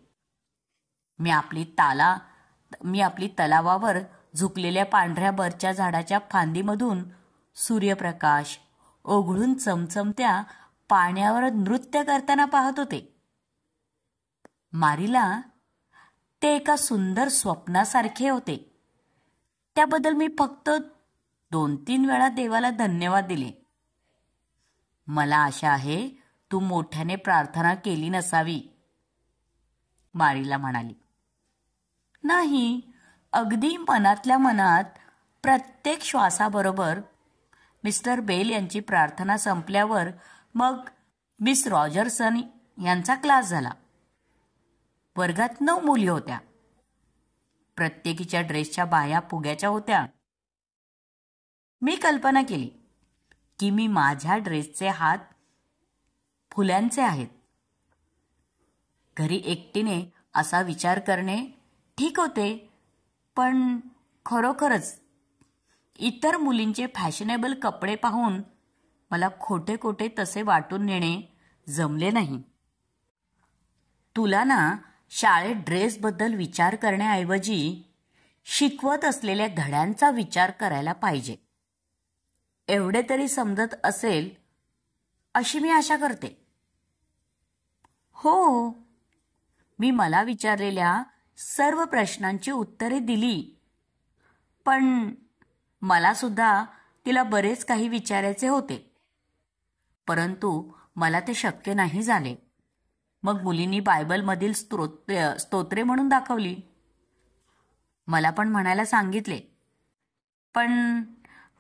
मी आपली तलावावर झुकलेल्या पांढऱ्या बरच्या झाडाच्या फांदीमधून सूर्यप्रकाश ओघळून चमचमत्या पाण्यावर नृत्य करताना पाहत होते. मारिला, ते एका सुंदर स्वप्नासारखे होते. त्याबद्दल मी फक्त 2-3 वेळा देवाला धन्यवाद दिले. मला आशा आहे तू मोठ्याने प्रार्थना केली नसावी, मारिला म्हणाली. नाही, अगदी मनातल्या मनात प्रत्येक श्वासाबरोबर. मिस्टर बेल यांची प्रार्थना संपल्यावर मग मिस रॉजर्सन यांचा क्लास झाला. वर्गात 9 मुली होत्या. प्रत्येकीच्या ड्रेसच्या बाह्या फुग्याच्या होत्या. मी कल्पना केली की मी माझ्या ड्रेसचे हात फुल्यांचे आहेत. घरी एकटीने असा विचार करणे ठीक होते, पण खरोखरच इतर मुलींचे फॅशनेबल कपडे पाहून मला खोटे खोटे तसे वाटून नेणे जमले नाही. तुला ना शाळेत ड्रेसबद्दल विचार करण्याऐवजी शिकवत असलेल्या धड्यांचा विचार करायला पाहिजे, एवढे तरी समजत असेल अशी मी आशा करते. हो, मी मला विचारलेल्या सर्व प्रश्नांची उत्तरे दिली, पण मला सुद्धा तिला बरेच काही विचारायचे होते, परंतु मला ते शक्य नाही झाले. मग मुलींनी बायबलमधील स्तोत्रे म्हणून दाखवली. मला पण म्हणायला सांगितले, पण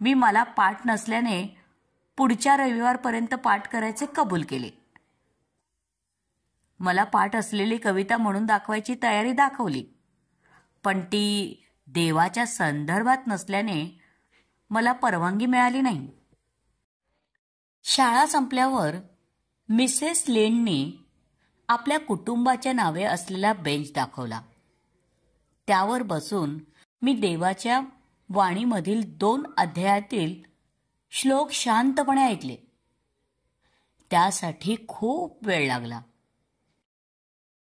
मला पाठ नसल्याने पुढच्या रविवारपर्यंत पाठ करायचे कबूल केले. मला पाठ असलेली कविता म्हणून दाखवायची तयारी दाखवली, पण ती देवाच्या संदर्भात नसल्याने मला परवानगी मिळाली नाही. शाळा संपल्यावर मिसेस लेंडनी आपल्या कुटुंबाच्या नावे असलेला बेंच दाखवला. त्यावर बसून मी देवाच्या वाणीमधील 2 अध्यायातील श्लोक शांतपणे ऐकले. त्यासाठी खूप वेळ लागला.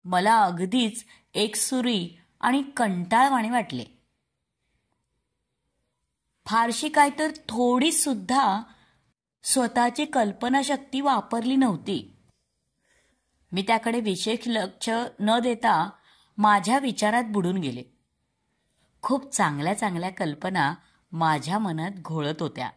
मला अगदीच एकसुरी आणि कंटाळवाणे वाटले. फारशी काय तर थोडी सुद्धा स्वतःची कल्पनाशक्ती वापरली नव्हती. मी त्याकडे विशेष लक्ष न देता माझ्या विचारात बुडून गेले. खूप चांगल्या चांगल्या कल्पना माझ्या मनात घोळत होत्या.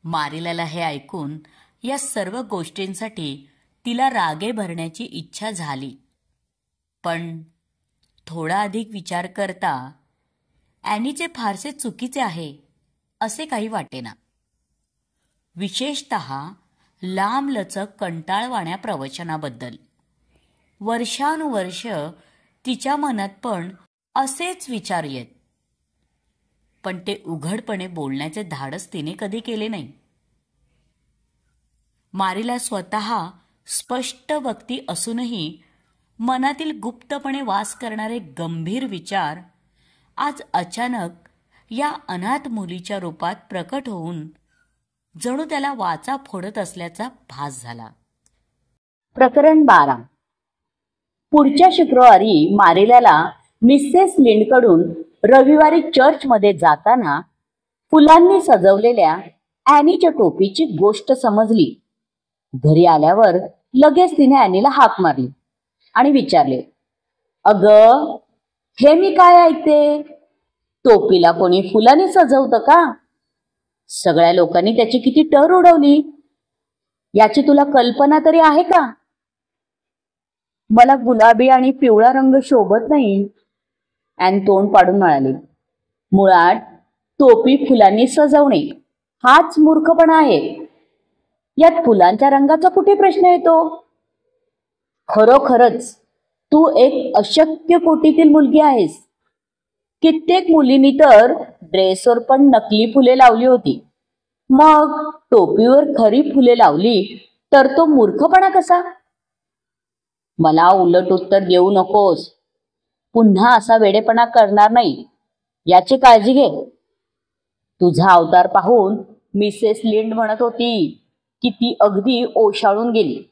मारिलाला हे ऐकून या सर्व गोष्टींसाठी तिला रागे भरण्याची इच्छा झाली, पण थोडा अधिक विचार करता ॲनीचे फारसे चुकीचे आहे असे काही वाटेना. विशेषतः लांबलचक कंटाळवाण्या प्रवचनाबद्दल. वर्षानुवर्ष तिच्या मनात पण असेच विचार येत, पण ते उघडपणे बोलण्याचे धाडस तिने कधी केले नाही. मारीला स्वतः स्पष्ट वक्ती असूनही मनातील गुप्तपणे वास करणारे गंभीर विचार आज अचानक या अनाथ मुलीच्या रूपात प्रकट होऊन जणू त्याला वाचा फोडत असल्याचा भास झाला. प्रकरण 12. पुढच्या शुक्रवारी मारिलाला मिसेस लिंडकडून रविवारी चर्चमध्ये जाताना फुलांनी सजवलेल्या ॲनीच्या टोपीची गोष्ट समजली. घरी आल्यावर लगेच तिने ॲनीला हाक मारली आणि विचारले, अगं, हे मी काय ऐकते? टोपीला कोणी फुलांनी सजवतं का? सगळ्या लोकांनी त्याची किती टर उडवली. याची तुला कल्पना तरी आहे का? मला गुलाबी आणि पिवळा रंग शोभत नाही, ॲन तोंड पाडून म्हणाली. मुळात टोपी फुलांनी सजवणे हाच मूर्खपणा आहे. यात फुलांच्या रंगाचा कुठे प्रश्न येतो? खरोखरच तू एक अशक्य कोटीतील मुलगी आहेस. कित्येक मुलींनी तर ड्रेसवर पण नकली फुले लावली होती, मग टोपीवर खरी फुले लावली तर तो मूर्खपणा कसा? मला उलट उत्तर देऊ नकोस. पुन्हा असा वेडेपणा करणार नाही याची काळजी घे. तुझा अवतार पाहून मिसेस लिंड म्हणत होती की ती अगदी ओशाळून गेली.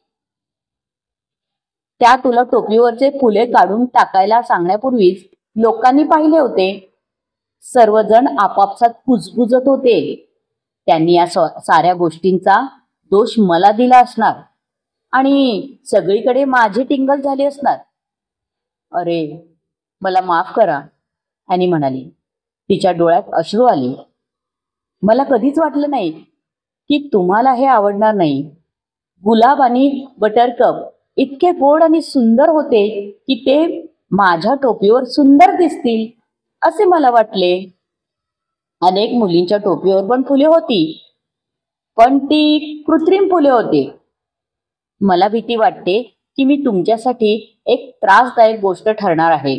त्या तुला टोपीवरचे फुले काढून टाकायला सांगण्यापूर्वीच लोकांनी पाहिले होते. सर्वजण आपापसात कुजबुजत होते. त्यांनी या साऱ्या गोष्टींचा दोष मला दिला असणार आणि सगळीकडे माझी टिंगल झाली असणार. अरे, मला माफ करा, ॲनी म्हणाली. तिच्या डोळ्यात अश्रू आले. मला कधीच वाटलं नाही की तुम्हाला हे आवडणार नाही. गुलाब आणि बटरकप इतके गोड आणि सुंदर होते की ते माझ्या टोपीवर सुंदर दिसतील असे मला वाटले. अनेक मुलींच्या टोपीवर पण फुले होती, पण ती कृत्रिम फुले होती. मला भीती वाटते की मी तुमच्यासाठी एक त्रासदायक गोष्ट ठरणार आहे.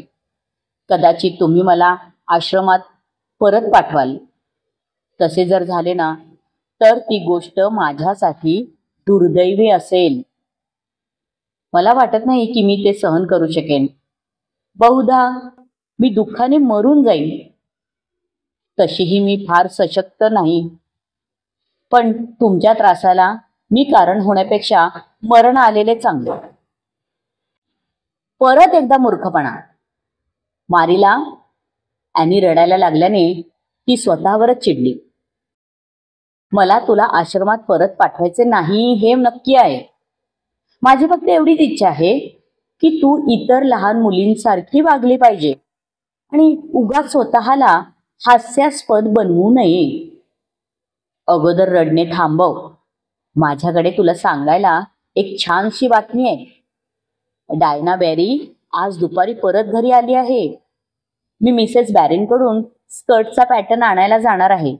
कदाचित तुम्ही मला आश्रमात परत पाठवाल. तसे जर झाले ना, तर ती गोष्ट माझ्यासाठी दुर्दैवी असेल. मला वाटत नाही की मी ते सहन करू शकेन. बहुधा मी दुःखाने मरून जाईन. तशीही मी फार सशक्त नाही, पण तुमच्या त्रासाला मी कारण होण्यापेक्षा मरण आलेले चांगले. परत एकदा मूर्खपणा. मारीला ॲनी रडायला लागल्याने ती स्वतःवरच चिडली. मला तुला आश्रमात परत पाठवायचे नाही हे नक्की आहे. माझी फक्त एवढीच इच्छा आहे की तू इतर लहान मुलींसारखी वागली पाहिजे आणि उगाच स्वतःला हास्यास्पद बनवू नये. अगोदर रडणे थांबव. माझ्याकडे तुला सांगायला एक छानशी बातमी आहे. डायना बॅरी आज दुपारी परत घरी आली आहे. मी मिसेस बॅरींकडून स्कर्टचा पॅटर्न आणायला जाणार आहे.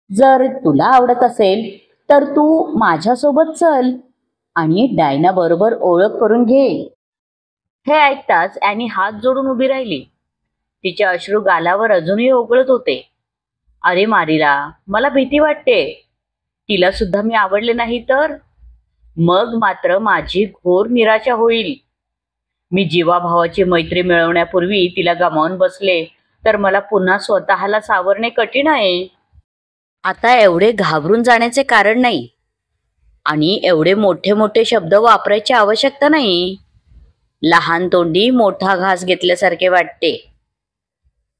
जर तुला आवडत असेल तर तू माझ्यासोबत चल आणि डायना बरोबर ओळख करून घेईल. हे ऐकताच ॲनी हात जोडून उभी राहिली. तिचे अश्रू गालावर अजूनही ओघळत होते. अरे मारीला, मला भीती वाटते. तिला सुद्धा मी आवडले नाही तर? मग मात्र माझी घोर निराशा होईल. मी जीवाभावाची मैत्री मिळवण्यापूर्वी तिला गमावून बसले तर मला पुन्हा स्वतःला सावरणे कठीण आहे. आता एवढे घाबरून जाण्याचे कारण नाही आणि एवढे मोठे मोठे शब्द वापरायची आवश्यकता नाही. लहान तोंडी मोठा घास घेतल्यासारखे वाटते.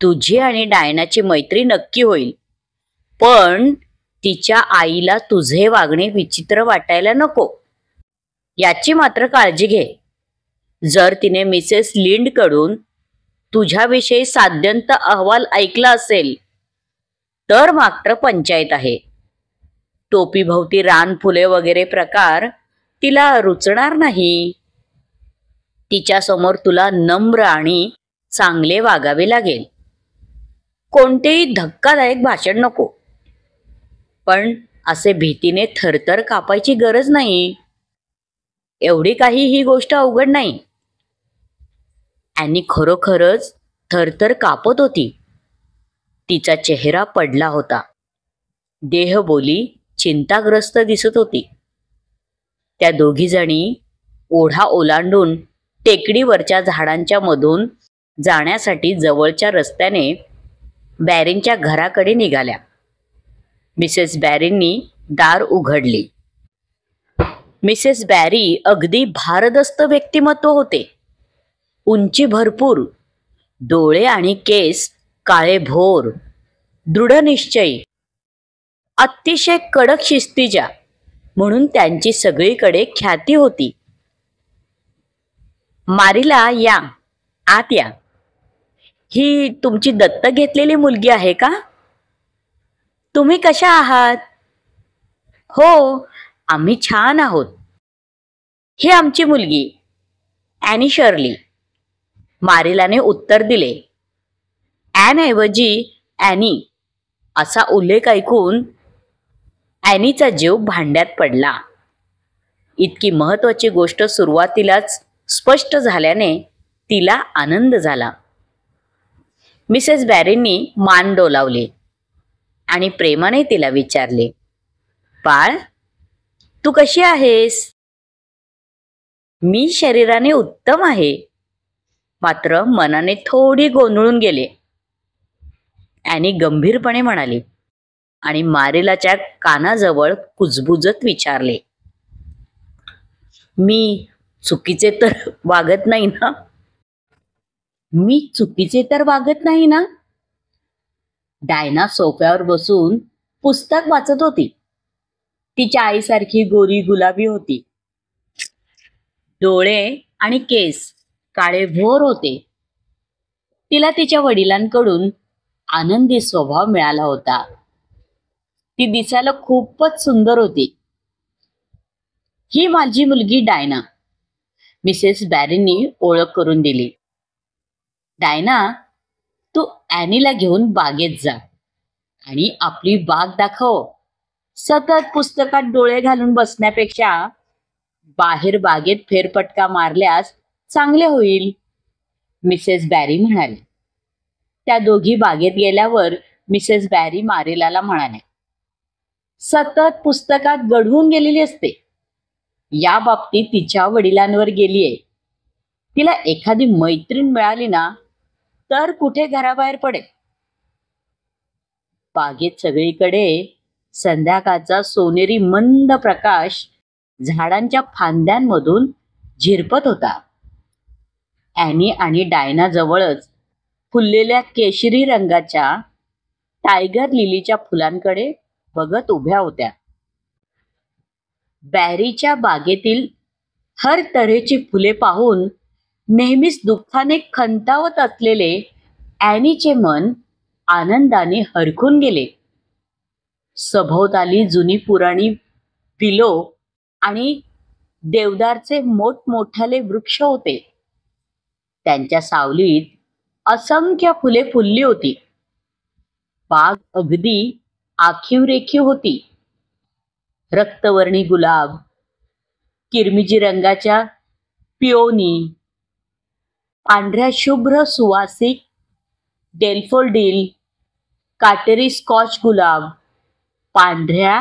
तुझी आणि डायनाची मैत्री नक्की होईल, पण तिच्या आईला तुझे वागणे विचित्र वाटायला नको याची मात्र काळजी घे. जर तिने मिसेस लिंड कडून तुझ्याविषयी साध्यंत अहवाल ऐकला असेल तर मात्र पंचायत आहे. टोपीभोवती रानफुले वगैरे प्रकार तिला रुचणार नाही. तिच्या समोर तुला नम्र आणि चांगले वागावे लागेल. कोणतेही धक्कादायक भाषण नको, पण असे भीतीने थरथर कापायची गरज नाही. एवढी काही ही गोष्ट अवघड नाही. ॲनी खरोखरच थरथर कापत होती. तिचा चेहरा पडला होता. देहबोली चिंताग्रस्त दिसत होती. त्या दोघीजणी ओढा ओलांडून टेकडीवरच्या झाडांच्या मधून जाण्यासाठी जवळच्या रस्त्याने बॅरींच्या घराकडे निघाल्या. मिसेस बॅरींनी दार उघडली. मिसेस बॅरी अगदी भारदस्त व्यक्तिमत्व होते. उंची भरपूर, डोळे आणि केस काळेभोर, दृढनिश्चयी, अतिशय कडक शिस्तीच्या, म्हणून त्यांची सगळीकडे ख्याती होती. मारीला, या आत या. ही तुमची दत्तक घेतलेली मुलगी आहे का? तुम्ही कशा आहात? हो, आम्ही छान आहोत. ही आमची मुलगी ॲनी शर्ली, मारिलाने उत्तर दिले. ॲनऐवजी ॲनी असा उल्लेख ऐकून ॲनीचा जीव भांड्यात पडला. इतकी महत्वाची गोष्ट सुरुवातीलाच स्पष्ट झाल्याने तिला आनंद झाला. मिसेस बॅरींनी मान डोलावली आणि प्रेमाने तिला विचारले, बाळ, तू कशी आहेस? मी शरीराने उत्तम आहे, मात्र मनाने थोडी गोंधळून गेले, ॲनी गंभीरपणे म्हणाली आणि मारिलाच्या कानाजवळ कुजबुजत विचारले, मी चुकीचे तर वागत नाही ना? मी चुकीचे तर वागत नाही ना? डायना सोफ्यावर बसून पुस्तक वाचत होती. तिच्या आईसारखी गोरी गुलाबी होती. डोळे आणि केस काळेभोर होते. तिला तिच्या वडिलांकडून आनंदी स्वभाव मिळाला होता. ती दिसायला खूपच सुंदर होती. ही माझी मुलगी डायना, मिसेस बॅरींनी ओळख करून दिली. डायना, तू ॲनीला घेऊन बागेत जा आणि आपली बाग दाखव. सतत पुस्तकात डोळे घालून बसण्यापेक्षा बाहेर बागेत फेरफटका मारल्यास चांगले होईल, मिसेस बॅरी म्हणाली. त्या दोघी बागेत गेल्यावर मिसेस बॅरी मारिलाला म्हणाल्या, सतत पुस्तकात गढून गेलेली असते. या बाबतीत तिच्या वडिलांवर गेलीये. तिला एखादी मैत्रीण मिळाली ना तर कुठे घराबाहेर पडेल. बागेत सगळीकडे संध्याकाळचा सोनेरी मंद प्रकाश झाडांच्या फांद्यांमधून झिरपत होता. ॲनी आणि डायना जवळच फुललेल्या केशरी रंगाच्या टायगर लिलीच्या फुलांकडे बघत उभ्या होत्या. बॅरीच्या बागेतील हर तऱ्हेची फुले पाहून नेहमीच दुःखाने खंतावत असलेले ॲनीचे मन आनंदाने हरखून गेले. सभोवताली जुनी पुराणी विलो आणि देवदारचे मोठमोठाले वृक्ष होते. त्यांच्या सावलीत असंख्य फुले फुलली होती. बाग अगदी आखीव रेखीव होती. रक्तवर्णी गुलाब, किरमिजी रंगाच्या पिओनी, पांढऱ्या शुभ्र सुवासिक डेल्फोडिल, काटेरी स्कॉच गुलाब, पांढऱ्या,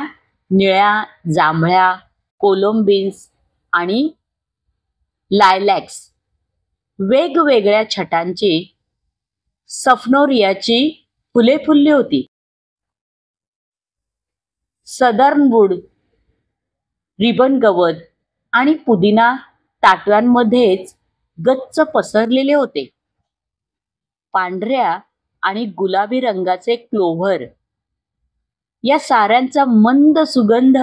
निळ्या, जांभळ्या कोलंबिन्स आणि लायलॅक्स, वेगवेगळ्या छटांची सफनोरियाची फुले फुलली होती. सदर्नवूड, रिबन गवत आणि पुदिना ताटव्यांमध्येच गच्च पसरलेले होते. पांढऱ्या आणि गुलाबी रंगाचे क्लोव्हर, या साऱ्यांचा मंद सुगंध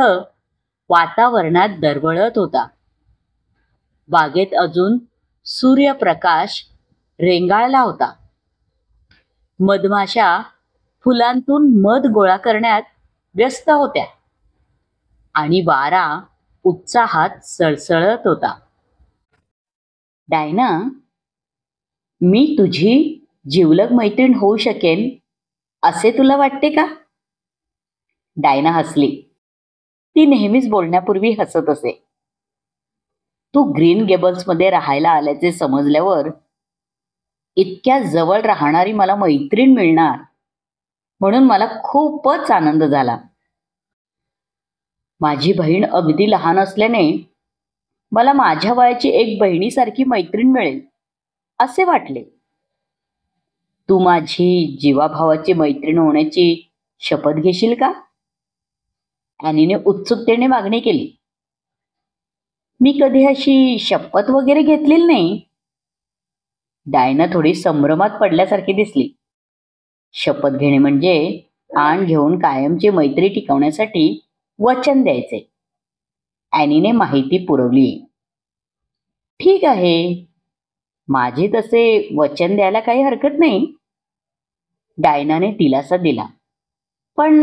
वातावरणात दरवळत होता. बागेत अजून सूर्यप्रकाश रेंगाळला होता. मधमाशा फुलांतून मध गोळा करण्यात व्यस्त होत्या आणि वारा उत्साहात सळसळत होता. डायना, मी तुझी जिवलग मैत्रीण होऊ शकेन असे तुला वाटते का? डायना हसली. ती नेहमीच बोलण्यापूर्वी हसत असे. तू ग्रीन गेबल्समध्ये राहायला आल्याचे समजल्यावर इतक्या जवळ राहणारी मला मैत्रीण मिळणार म्हणून मला खूपच आनंद झाला. माझी बहीण अगदी लहान असल्याने मला माझ्या वयाची एक बहिणीसारखी मैत्रीण मिळेल असे वाटले. तू माझी जीवाभावाची मैत्रीण होण्याची शपथ घेशील का? ॲनीने उत्सुकतेने मागणी केली. मी कधी अशी शपथ वगैरे घेतलेली नाही. डायना थोडी संभ्रमात पडल्यासारखी दिसली. शपथ घेणे म्हणजे आण घेऊन कायमची मैत्री टिकवण्यासाठी वचन द्यायचे. ॲनीने माहिती पुरवली. ठीक आहे, माझे तसे वचन द्यायला काही हरकत नाही. डायनाने दिलासा दिला. पण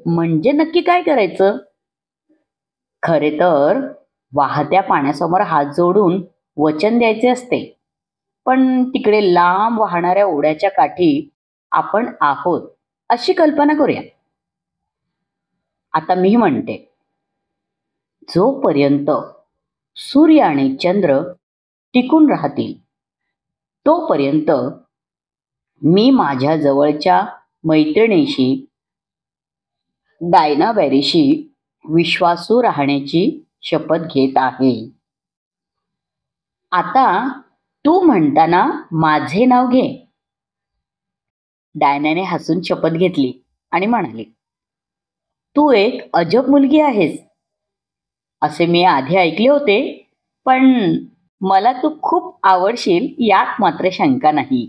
म्हणजे नक्की काय करायचं? खरे तर वाहत्या पाण्यासमोर हात जोडून वचन द्यायचे असते, पण तिकडे लांब वाहणाऱ्या ओढ्याच्या काठी आपण आहोत अशी कल्पना करूया. आता मी म्हणते, जोपर्यंत सूर्य आणि चंद्र टिकून राहतील तोपर्यंत मी माझ्या जवळच्या मैत्रिणीशी डायना बॅरीशी विश्वासू राहण्याची शपथ घेत आहे. आता तू म्हणताना माझे नाव घे. डायनाने हसून शपथ घेतली आणि म्हणाली, तू एक अजब मुलगी आहेस असे मी आधी ऐकले होते, पण मला तू खूप आवडशील यात मात्र शंका नाही.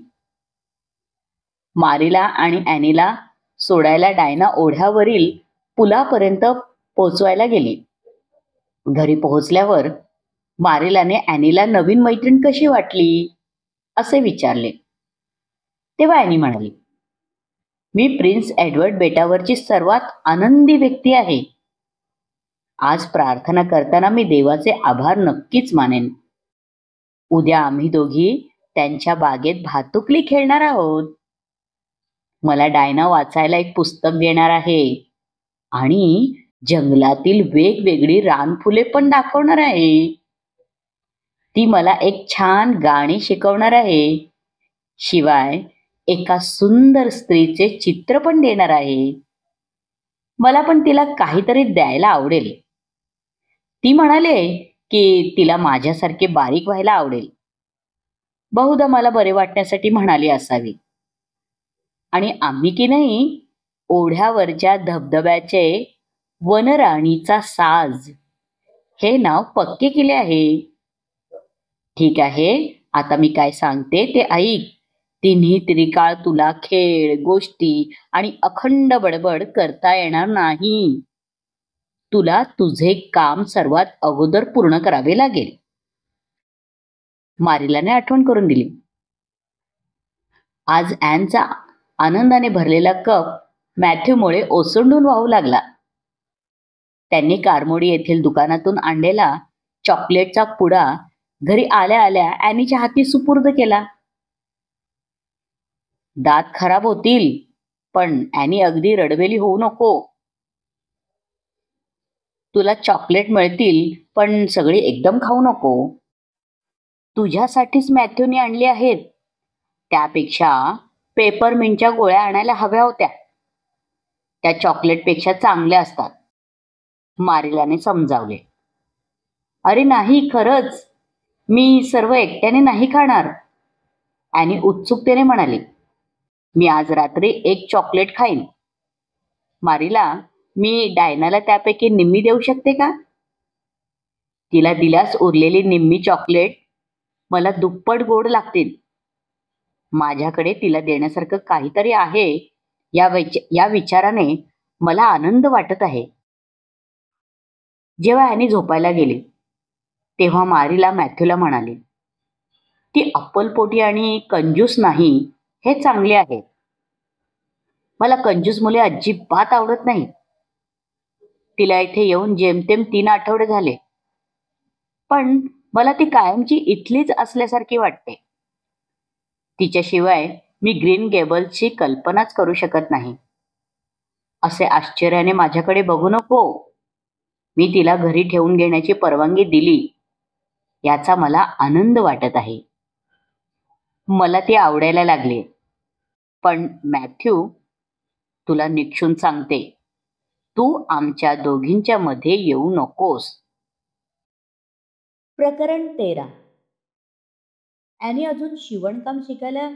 मारीला आणि ॲनीला सोडायला डायना ओढ्यावरील पुलापर्यंत पोचवायला गेली. घरी पोहोचल्यावर मारीलाने ॲनीला नवीन मैत्रीण कशी वाटली असे विचारले. तेव्हा ॲनी म्हणाली, मी प्रिन्स एडवर्ड बेटावरची सर्वात आनंदी व्यक्ती आहे. आज प्रार्थना करताना मी देवाचे आभार नक्कीच मानेन. उद्या आम्ही दोघी त्यांच्या बागेत भातुकली खेळणार आहोत. मला डायना वाचायला एक पुस्तक देणार आहे आणि जंगलातील वेगवेगळी रानफुले पण दाखवणार आहे. ती मला एक छान गाणी शिकवणार आहे. शिवाय एका सुंदर स्त्रीचे चित्र पण देणार आहे. मला पण तिला काहीतरी द्यायला आवडेल. ती म्हणाले की तिला माझ्यासारखे बारीक व्हायला आवडेल. बहुधा मला बरे वाटण्यासाठी म्हणाली असावी. आणि आम्ही की नाही ओढ्यावरच्या धबधब्याचे वनराणीचा साज हे नाव पक्के केले आहे. ठीक आहे, आता मी काय सांगते ते ऐक. तिन्ही त्रिकाळ तुला खेळ, गोष्टी आणि अखंड बडबड करता येणार नाही. तुला तुझे काम सर्वात अगोदर पूर्ण करावे लागेल. मारिलाने आठवण करून दिली. आज ॲनचा आनंदाने भरलेला कप मॅथ्यूमुळे ओसंडून वाहू लागला. त्यांनी कारमोडी येथील दुकानातून आणलेला चॉकलेटचा पुडा घरी आल्या आल्या ॲनीच्या हाती सुपूर्द केला. दात खराब होतील, पण ॲनी अगदी रडवेली होऊ नको. तुला चॉकलेट मिळतील, पण सगळी एकदम खाऊ नको. तुझ्यासाठीच मॅथ्यूने आणली आहेत. त्यापेक्षा पेपरमिंटच्या गोळ्या आणायला हव्या होत्या. त्या चॉकलेटपेक्षा चांगल्या असतात, मारिलाने समजावले. अरे नाही, खरंच मी सर्व एकट्याने नाही खाणार, ॲनी उत्सुकतेने म्हणाली. मी आज रात्री एक चॉकलेट खाईन. मारिला, मी डायनाला त्यापैकी निम्मी देऊ शकते का? तिला दिल्यास उरलेली निम्मी चॉकलेट मला दुप्पट गोड लागतील. माझ्याकडे तिला देण्यासारखं काहीतरी आहे या विचाराने मला आनंद वाटत आहे. जेव्हा ॲनी झोपायला गेली तेव्हा मारिला मॅथ्यूला म्हणाली, ती अप्पलपोटी आणि कंजूस नाही हे चांगले आहे. मला कंजूस मुले अजिबात आवडत नाही. तिला इथे येऊन जेमतेम 3 आठवडे झाले, पण मला ती कायमची इथलीच असल्यासारखी वाटते. तिच्याशिवाय मी ग्रीन गेबल्सची कल्पनाच करू शकत नाही. असे आश्चर्याने माझ्याकडे बघू नको. मी तिला घरी ठेवून घेण्याची परवानगी दिली याचा मला आनंद वाटत आहे. मला ती आवडायला लागली. पण मॅथ्यू, तुला निक्षून सांगते, तू आमच्या दोघींच्या मध्ये येऊ नकोस. प्रकरण 13. ॲनी अजून शिवणकाम शिकायला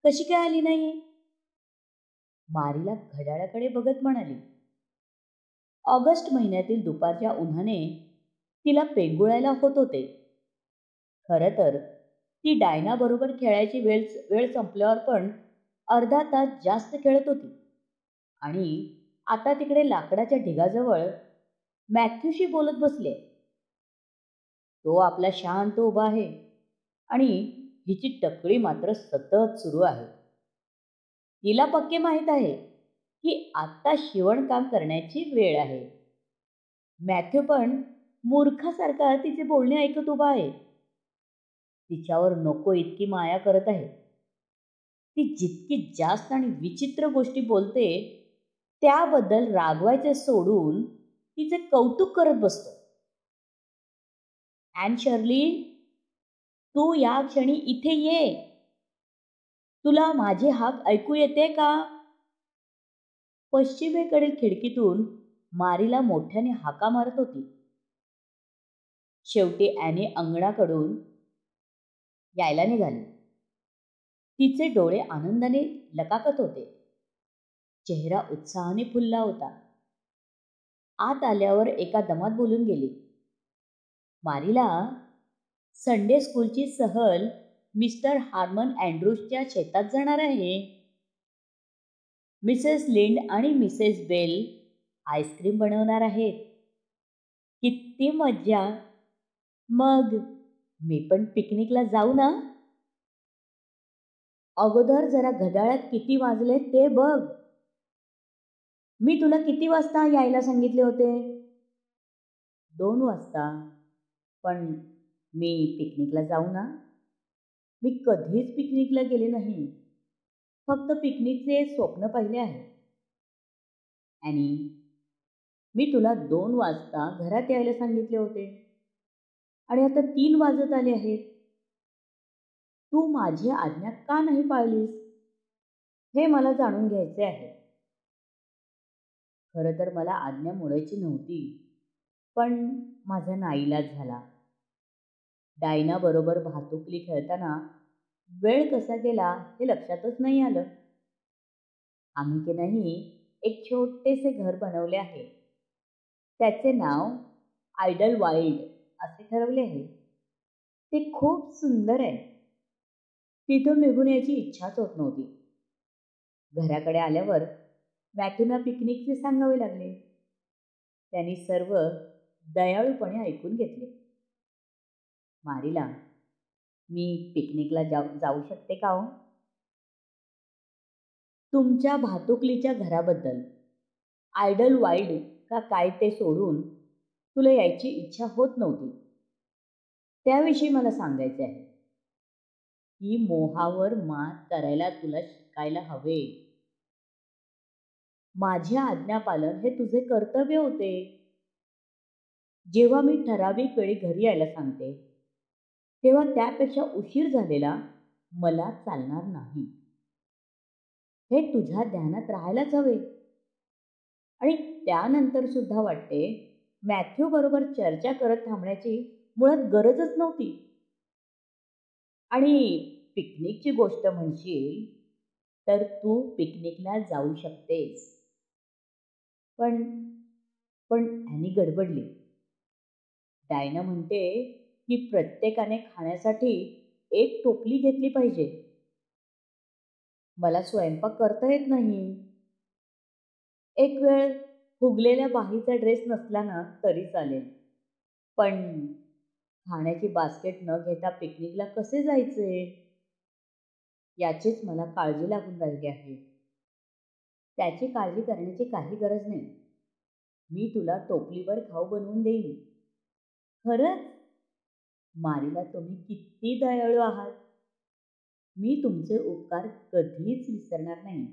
कशी काय आली नाही? मारिला घड्याळाकडे बघत म्हणाली. ऑगस्ट महिन्यातील दुपारच्या उन्हाने तिला पेंगुळायला होत होते. खरं तर ती डायना बरोबर खेळायची वेळ संपल्यावर पण अर्धा तास जास्त खेळत होती आणि आता तिकडे लाकडाच्या ढिगाजवळ मॅथ्यूशी बोलत बसले. तो आपला शांत उभा आहे आणि हिची टकळी मात्र सतत सुरू आहे. तिला पक्के माहीत आहे की आता शिवणकाम करण्याची वेळ आहे. मॅथ्यू पण मूर्खासारखा तिचे बोलणे ऐकत उभा आहे. तिच्यावर नको इतकी माया करत आहे. ती जितकी जास्त आणि विचित्र गोष्टी बोलते त्याबद्दल रागवायचे सोडून तिचे कौतुक करत बसतो. ॲन शर्ली, तू या क्षणी इथे ये. तुला माझी हाक ऐकू येते का? पश्चिमेकडील खिडकीतून मारिला मोठ्याने हाका मारत होती. शेवटी ॲनी अंगणाकडून यायला निघाली. तिचे डोळे आनंदाने लकाकत होते. चेहरा उत्साहाने फुलला होता. आत आल्यावर एका दमात बोलून गेली. मारिला, संडे स्कूलची सहल मिस्टर हार्मन अँड्रूजच्या शेतात जाणार आहे. मिसेस लिंड आणि मिसेस बेल आईस्क्रीम बनवणार आहेत. किती मज्जा. मग मी पण पिकनिकला जाऊ ना? अगोदर जरा घड्याळात किती वाजले ते बघ. मी तुला किती वाजता यायला सांगितले होते? 2 वाजता. पण मी पिकनिकला जाऊ ना? मी कधीच पिकनिकला गेले नाही. फक्त पिकनिकचे स्वप्न पाहिले आहे. ॲनी, मी तुला 2 वाजता घरात यायला सांगितले होते आणि आता 3 वाजत आले आहेत. तू माझी आज्ञा का नाही पाळलीस हे मला जाणून घ्यायचे आहे. खरं तर मला आज्ञा मोडायची नव्हती, पण माझा नाईलाज झाला. डायना बरोबर भातुकली खेळताना वेळ कसा गेला हे लक्षातच नाही आलं. आम्ही की नाही एक छोटेसे घर बनवले आहे. त्याचे नाव आयडल वाईल्ड असे ठरवले आहे. ते खूप सुंदर आहे. तिथून निघून यायची इच्छाच होत नव्हती. घराकडे आल्यावर मॅथ्यूला पिकनिकचे सांगावे लागले. त्यांनी सर्व दयाळूपणे ऐकून घेतले. मारिला, मी पिकनिकला जाऊ शकते का हो? तुमच्या भातुकलीच्या घराबद्दल, आयडल वाईल्ड का काय ते सोडून तुला यायची इच्छा होत नव्हती. त्याविषयी मला सांगायचे आहे. ही मोहावर मात करायला तुला शिकायला हवे. माझे आज्ञापालन हे तुझे कर्तव्य होते. जेव्हा मी ठराविक वेळी घरी यायला सांगते तेव्हा त्यापेक्षा उशीर झालेला मला चालणार नाही. हे तुझ्या ध्यानात राहायलाच हवे. आणि त्यानंतर सुद्धा वाटते मॅथ्यू बरोबर चर्चा करत थांबण्याची मुळात गरजच नव्हती. आणि पिकनिकची गोष्ट म्हणशील तर तू पिकनिकला जाऊ शकतेस. पण पण ॲनी गडबडली. डायना म्हणते की प्रत्येकाने खाण्यासाठी एक टोपली घेतली पाहिजे. मला स्वयंपाक करता येत नाही. एक वेळ फुगलेल्या बाहीचा ड्रेस नसला ना तरी चालेल, पण खाण्याची बास्केट न घेता पिकनिकला कसे जायचे याचीच मला काळजी लागून राहिली आहे. त्याची काळजी करण्याची काही गरज नाही. मी तुला टोपलीवर खाऊ बनवून देईन. खरंच? मारीला, तुम्ही किती दयाळू आहात. मी तुमचे उपकार कधीच विसरणार नाही.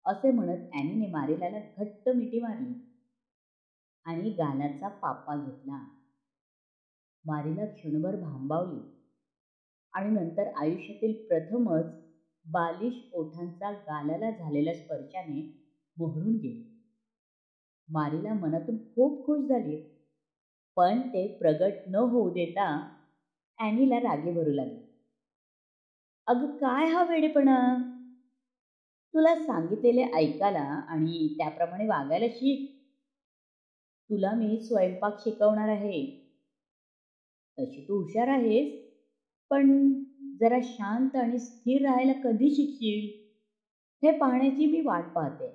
असे म्हणत ॲनीने मारीलाला घट्ट मिठी मारली आणि गालाचा पापा घेतला. मारीला क्षणभर भांबावली आणि नंतर आयुष्यातील प्रथमच बालिश ओठांचा गालाला झालेल्या स्पर्शाने मोहरून गेली. मारीला मनातून खूप खुश झाली, पण ते प्रगट न होऊ देता ॲनीला रागे भरू लागले. अगं काय हा वेडेपणा. तुला सांगितलेले ऐकायला आणि त्याप्रमाणे वागायला शिक. तुला मी स्वयंपाक शिकवणार आहे. तशी तू हुशार आहेस, पण जरा शांत आणि स्थिर राहायला कधी शिकशील हे पाहण्याची मी वाट पाहते.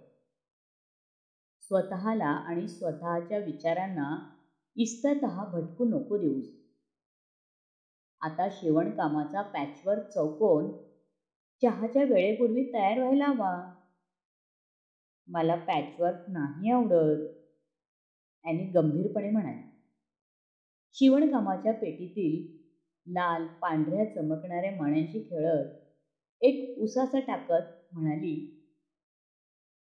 स्वतःला आणि स्वतःच्या विचारांना इस्ततः भटकू नको देऊस. आता शिवणकामाचा पॅचवर्क चौकोन चहाच्या वेळेपूर्वी तयार व्हायला हवा. मला पॅचवर्क नाही आवडत, ॲनी गंभीरपणे म्हणाली. शिवणकामाच्या पेटीतील लाल पांढऱ्या चमकणाऱ्या मण्यांशी खेळत एक उसासा टाकत म्हणाली,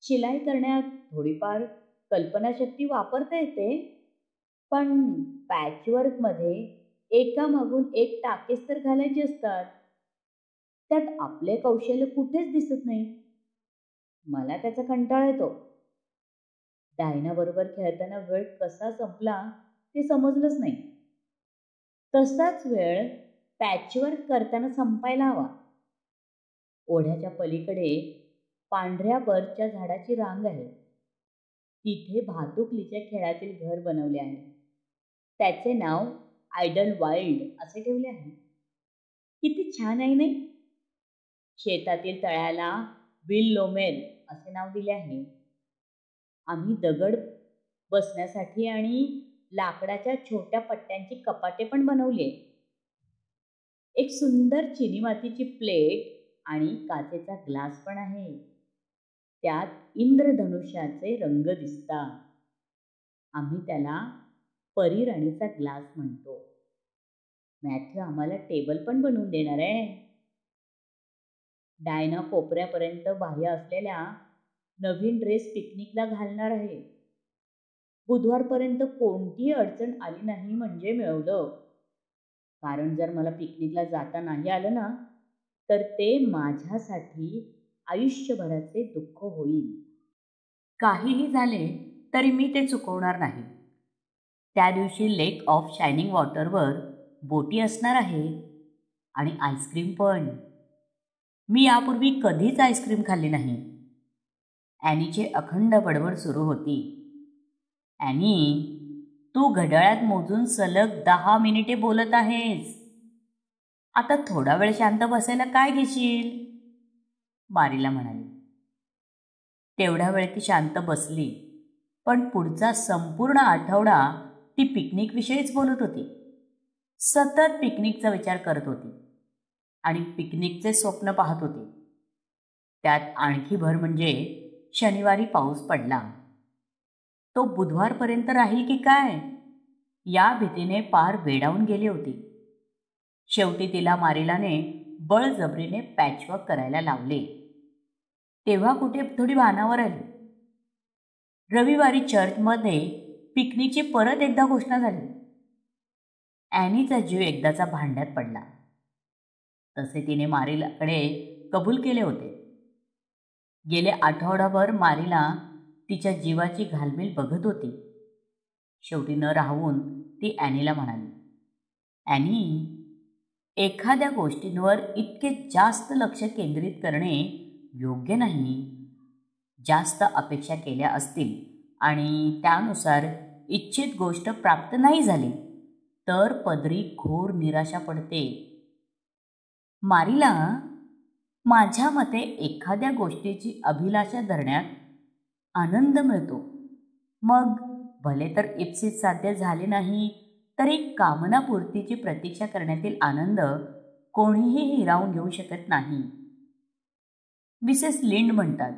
शिलाई करण्यात थोडीफार कल्पनाशक्ती वापरता येते, पण पॅचवर्कमध्ये एकामागून एक टाकेच तर घालायचे असतात. त्यात आपले कौशल्य कुठेच दिसत नाही. मला त्याचा कंटाळा येतो. डायनाबरोबर खेळताना वेळ कसा संपला ते समजलंच नाही. तसाच वेळ पॅचवर्क करताना संपायला हवा. ओढ्याच्या पलीकडे पांढऱ्या बर्चच्या झाडाची रांग आहे. तिथे भातुकलीच्या खेळातील घर बनवले आहे. त्याचे नाव आयडल वाईल्ड असे ठेवले आहे. किती छान आहे नाही. शेतातील तळ्याला बिल लोमेल असे नाव दिले आहे. आम्ही दगड बसण्यासाठी आणि लाकडाच्या छोट्या पट्ट्यांची कपाटे पण बनवली. एक सुंदर चिनी मातीची प्लेट आणि काचेचा ग्लास पण आहे. त्यात इंद्रधनुष्याचे रंग दिसतात. आम्ही त्याला परीराणीचा ग्लास म्हणतो. मॅथ्यू आम्हाला टेबल पण बनवून देणार आहे. डायना कोपऱ्यापर्यंत बाह्य असलेल्या नवीन ड्रेस पिकनिकला घालणार आहे. बुधवारपर्यंत कोणतीही अडचण आली नाही म्हणजे मिळवलं. कारण जर मला पिकनिकला जाता नाही आलं ना तर ते माझ्यासाठी आयुष्यभराचे दुःख होईल. काहीही झाले तरी मी ते चुकवणार नाही. त्या दिवशी लेक ऑफ शायनिंग वॉटरवर बोटी असणार आहे आणि आईस्क्रीम पण. मी यापूर्वी कधीच आईस्क्रीम खाल्ली नाही. ॲनीची अखंड बडबड सुरू होती. ॲनी, तू घड्याळात मोजून सलग 10 मिनिटे बोलत आहेस. आता थोडा वेळ शांत बसायला काय घेशील? मारीला म्हणाली. तेवढ्या वेळ ती शांत बसली, पण पुढचा संपूर्ण आठवडा ती पिकनिकविषयीच बोलत होती. सतत पिकनिकचा विचार करत होती आणि पिकनिकचे स्वप्न पाहत होती. त्यात आणखी भर म्हणजे शनिवारी पाऊस पडला. तो बुधवारपर्यंत राहील की काय या भीतीने पार वेडावून गेली होती. शेवटी तिला मारीलाने बळजबरीने पॅचवर्क करायला लावले. तेव्हा कुठे थोडी भानावर आली. रविवारी चर्चमध्ये पिकनिकची परत एकदा घोषणा झाली. ॲनीचा जीव एकदाचा भांड्यात पडला. तसे तिने मारीलाकडे कबूल केले होते. गेले आठवडाभर मारीला तिच्या जीवाची घालमेल बघत होती. शेवटी न राहून ती ॲनीला म्हणाली, ॲनी, एखाद्या गोष्टींवर इतके जास्त लक्ष केंद्रित करणे योग्य नाही. जास्त अपेक्षा केल्या असतील आणि त्यानुसार इच्छित गोष्ट प्राप्त नाही झाली तर पदरी घोर निराशा पडते. मारीला, माझ्या मते एखाद्या गोष्टीची अभिलाषा धरण्यात आनंद मिळतो. मग भले तर इप्सित साध्य झाले नाही तरी कामनापूर्तीची प्रतीक्षा करण्यातील आनंद कोणीही हिरावून घेऊ शकत नाही. मिसेस लिंड म्हणतात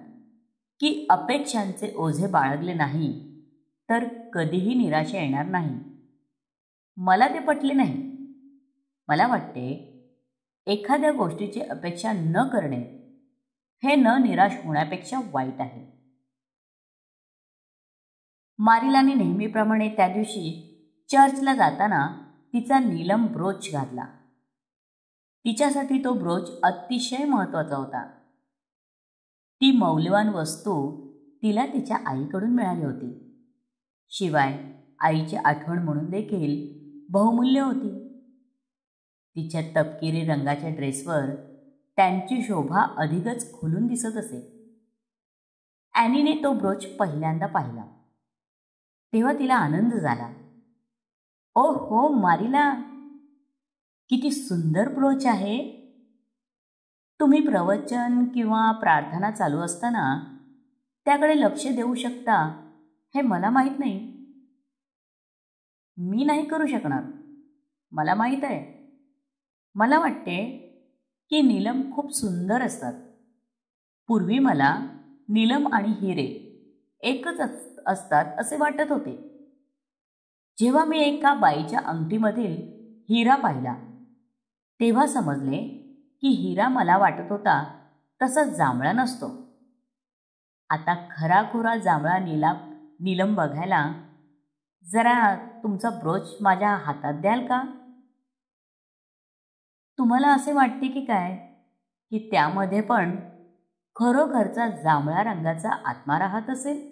की अपेक्षांचे ओझे बाळगले नाही तर कधीही निराशा येणार नाही. मला ते पटले नाही. मला वाटते एखाद्या गोष्टीची अपेक्षा न करणे हे न निराश होण्यापेक्षा वाईट आहे. मारीलाने नेहमीप्रमाणे त्या दिवशी चर्चला जाताना तिचा नीलम ब्रोच घातला. तिच्यासाठी तो ब्रोच अतिशय महत्त्वाचा होता. ती मौल्यवान वस्तू तिला तिच्या आईकडून मिळाली होती. शिवाय आईची आठवण म्हणून देखील बहुमूल्य होती. तिच्या तपकिरी रंगाच्या ड्रेसवर त्यांची शोभा अधिकच खुलून दिसत असे. ॲनीने तो ब्रोच पहिल्यांदा पाहिला तेव्हा तिला आनंद झाला. ओ हो मारीला, किती सुंदर ब्रोच आहे. तुम्ही प्रवचन किंवा प्रार्थना चालू असताना त्याकडे लक्ष देऊ शकता हे मला माहीत नाही. मी नाही करू शकणार, मला माहीत आहे. मला वाटते की नीलम खूप सुंदर असतात. पूर्वी मला नीलम आणि हिरे एकच असतात असे वाटत होते. जेव्हा मी एका बाईच्या अंगठीमधील हिरा पाहिला तेव्हा समजले की हिरा मला वाटत होता तसा जांभळा नसतो. आता खराखुरा जांभळा नीलम बघायला जरा तुमचा ब्रोच माझ्या हातात द्याल का? तुम्हाला असे वाटते की काय की त्यामध्ये पण खरोखरचा जांभळा रंगाचा आत्मा राहत असेल?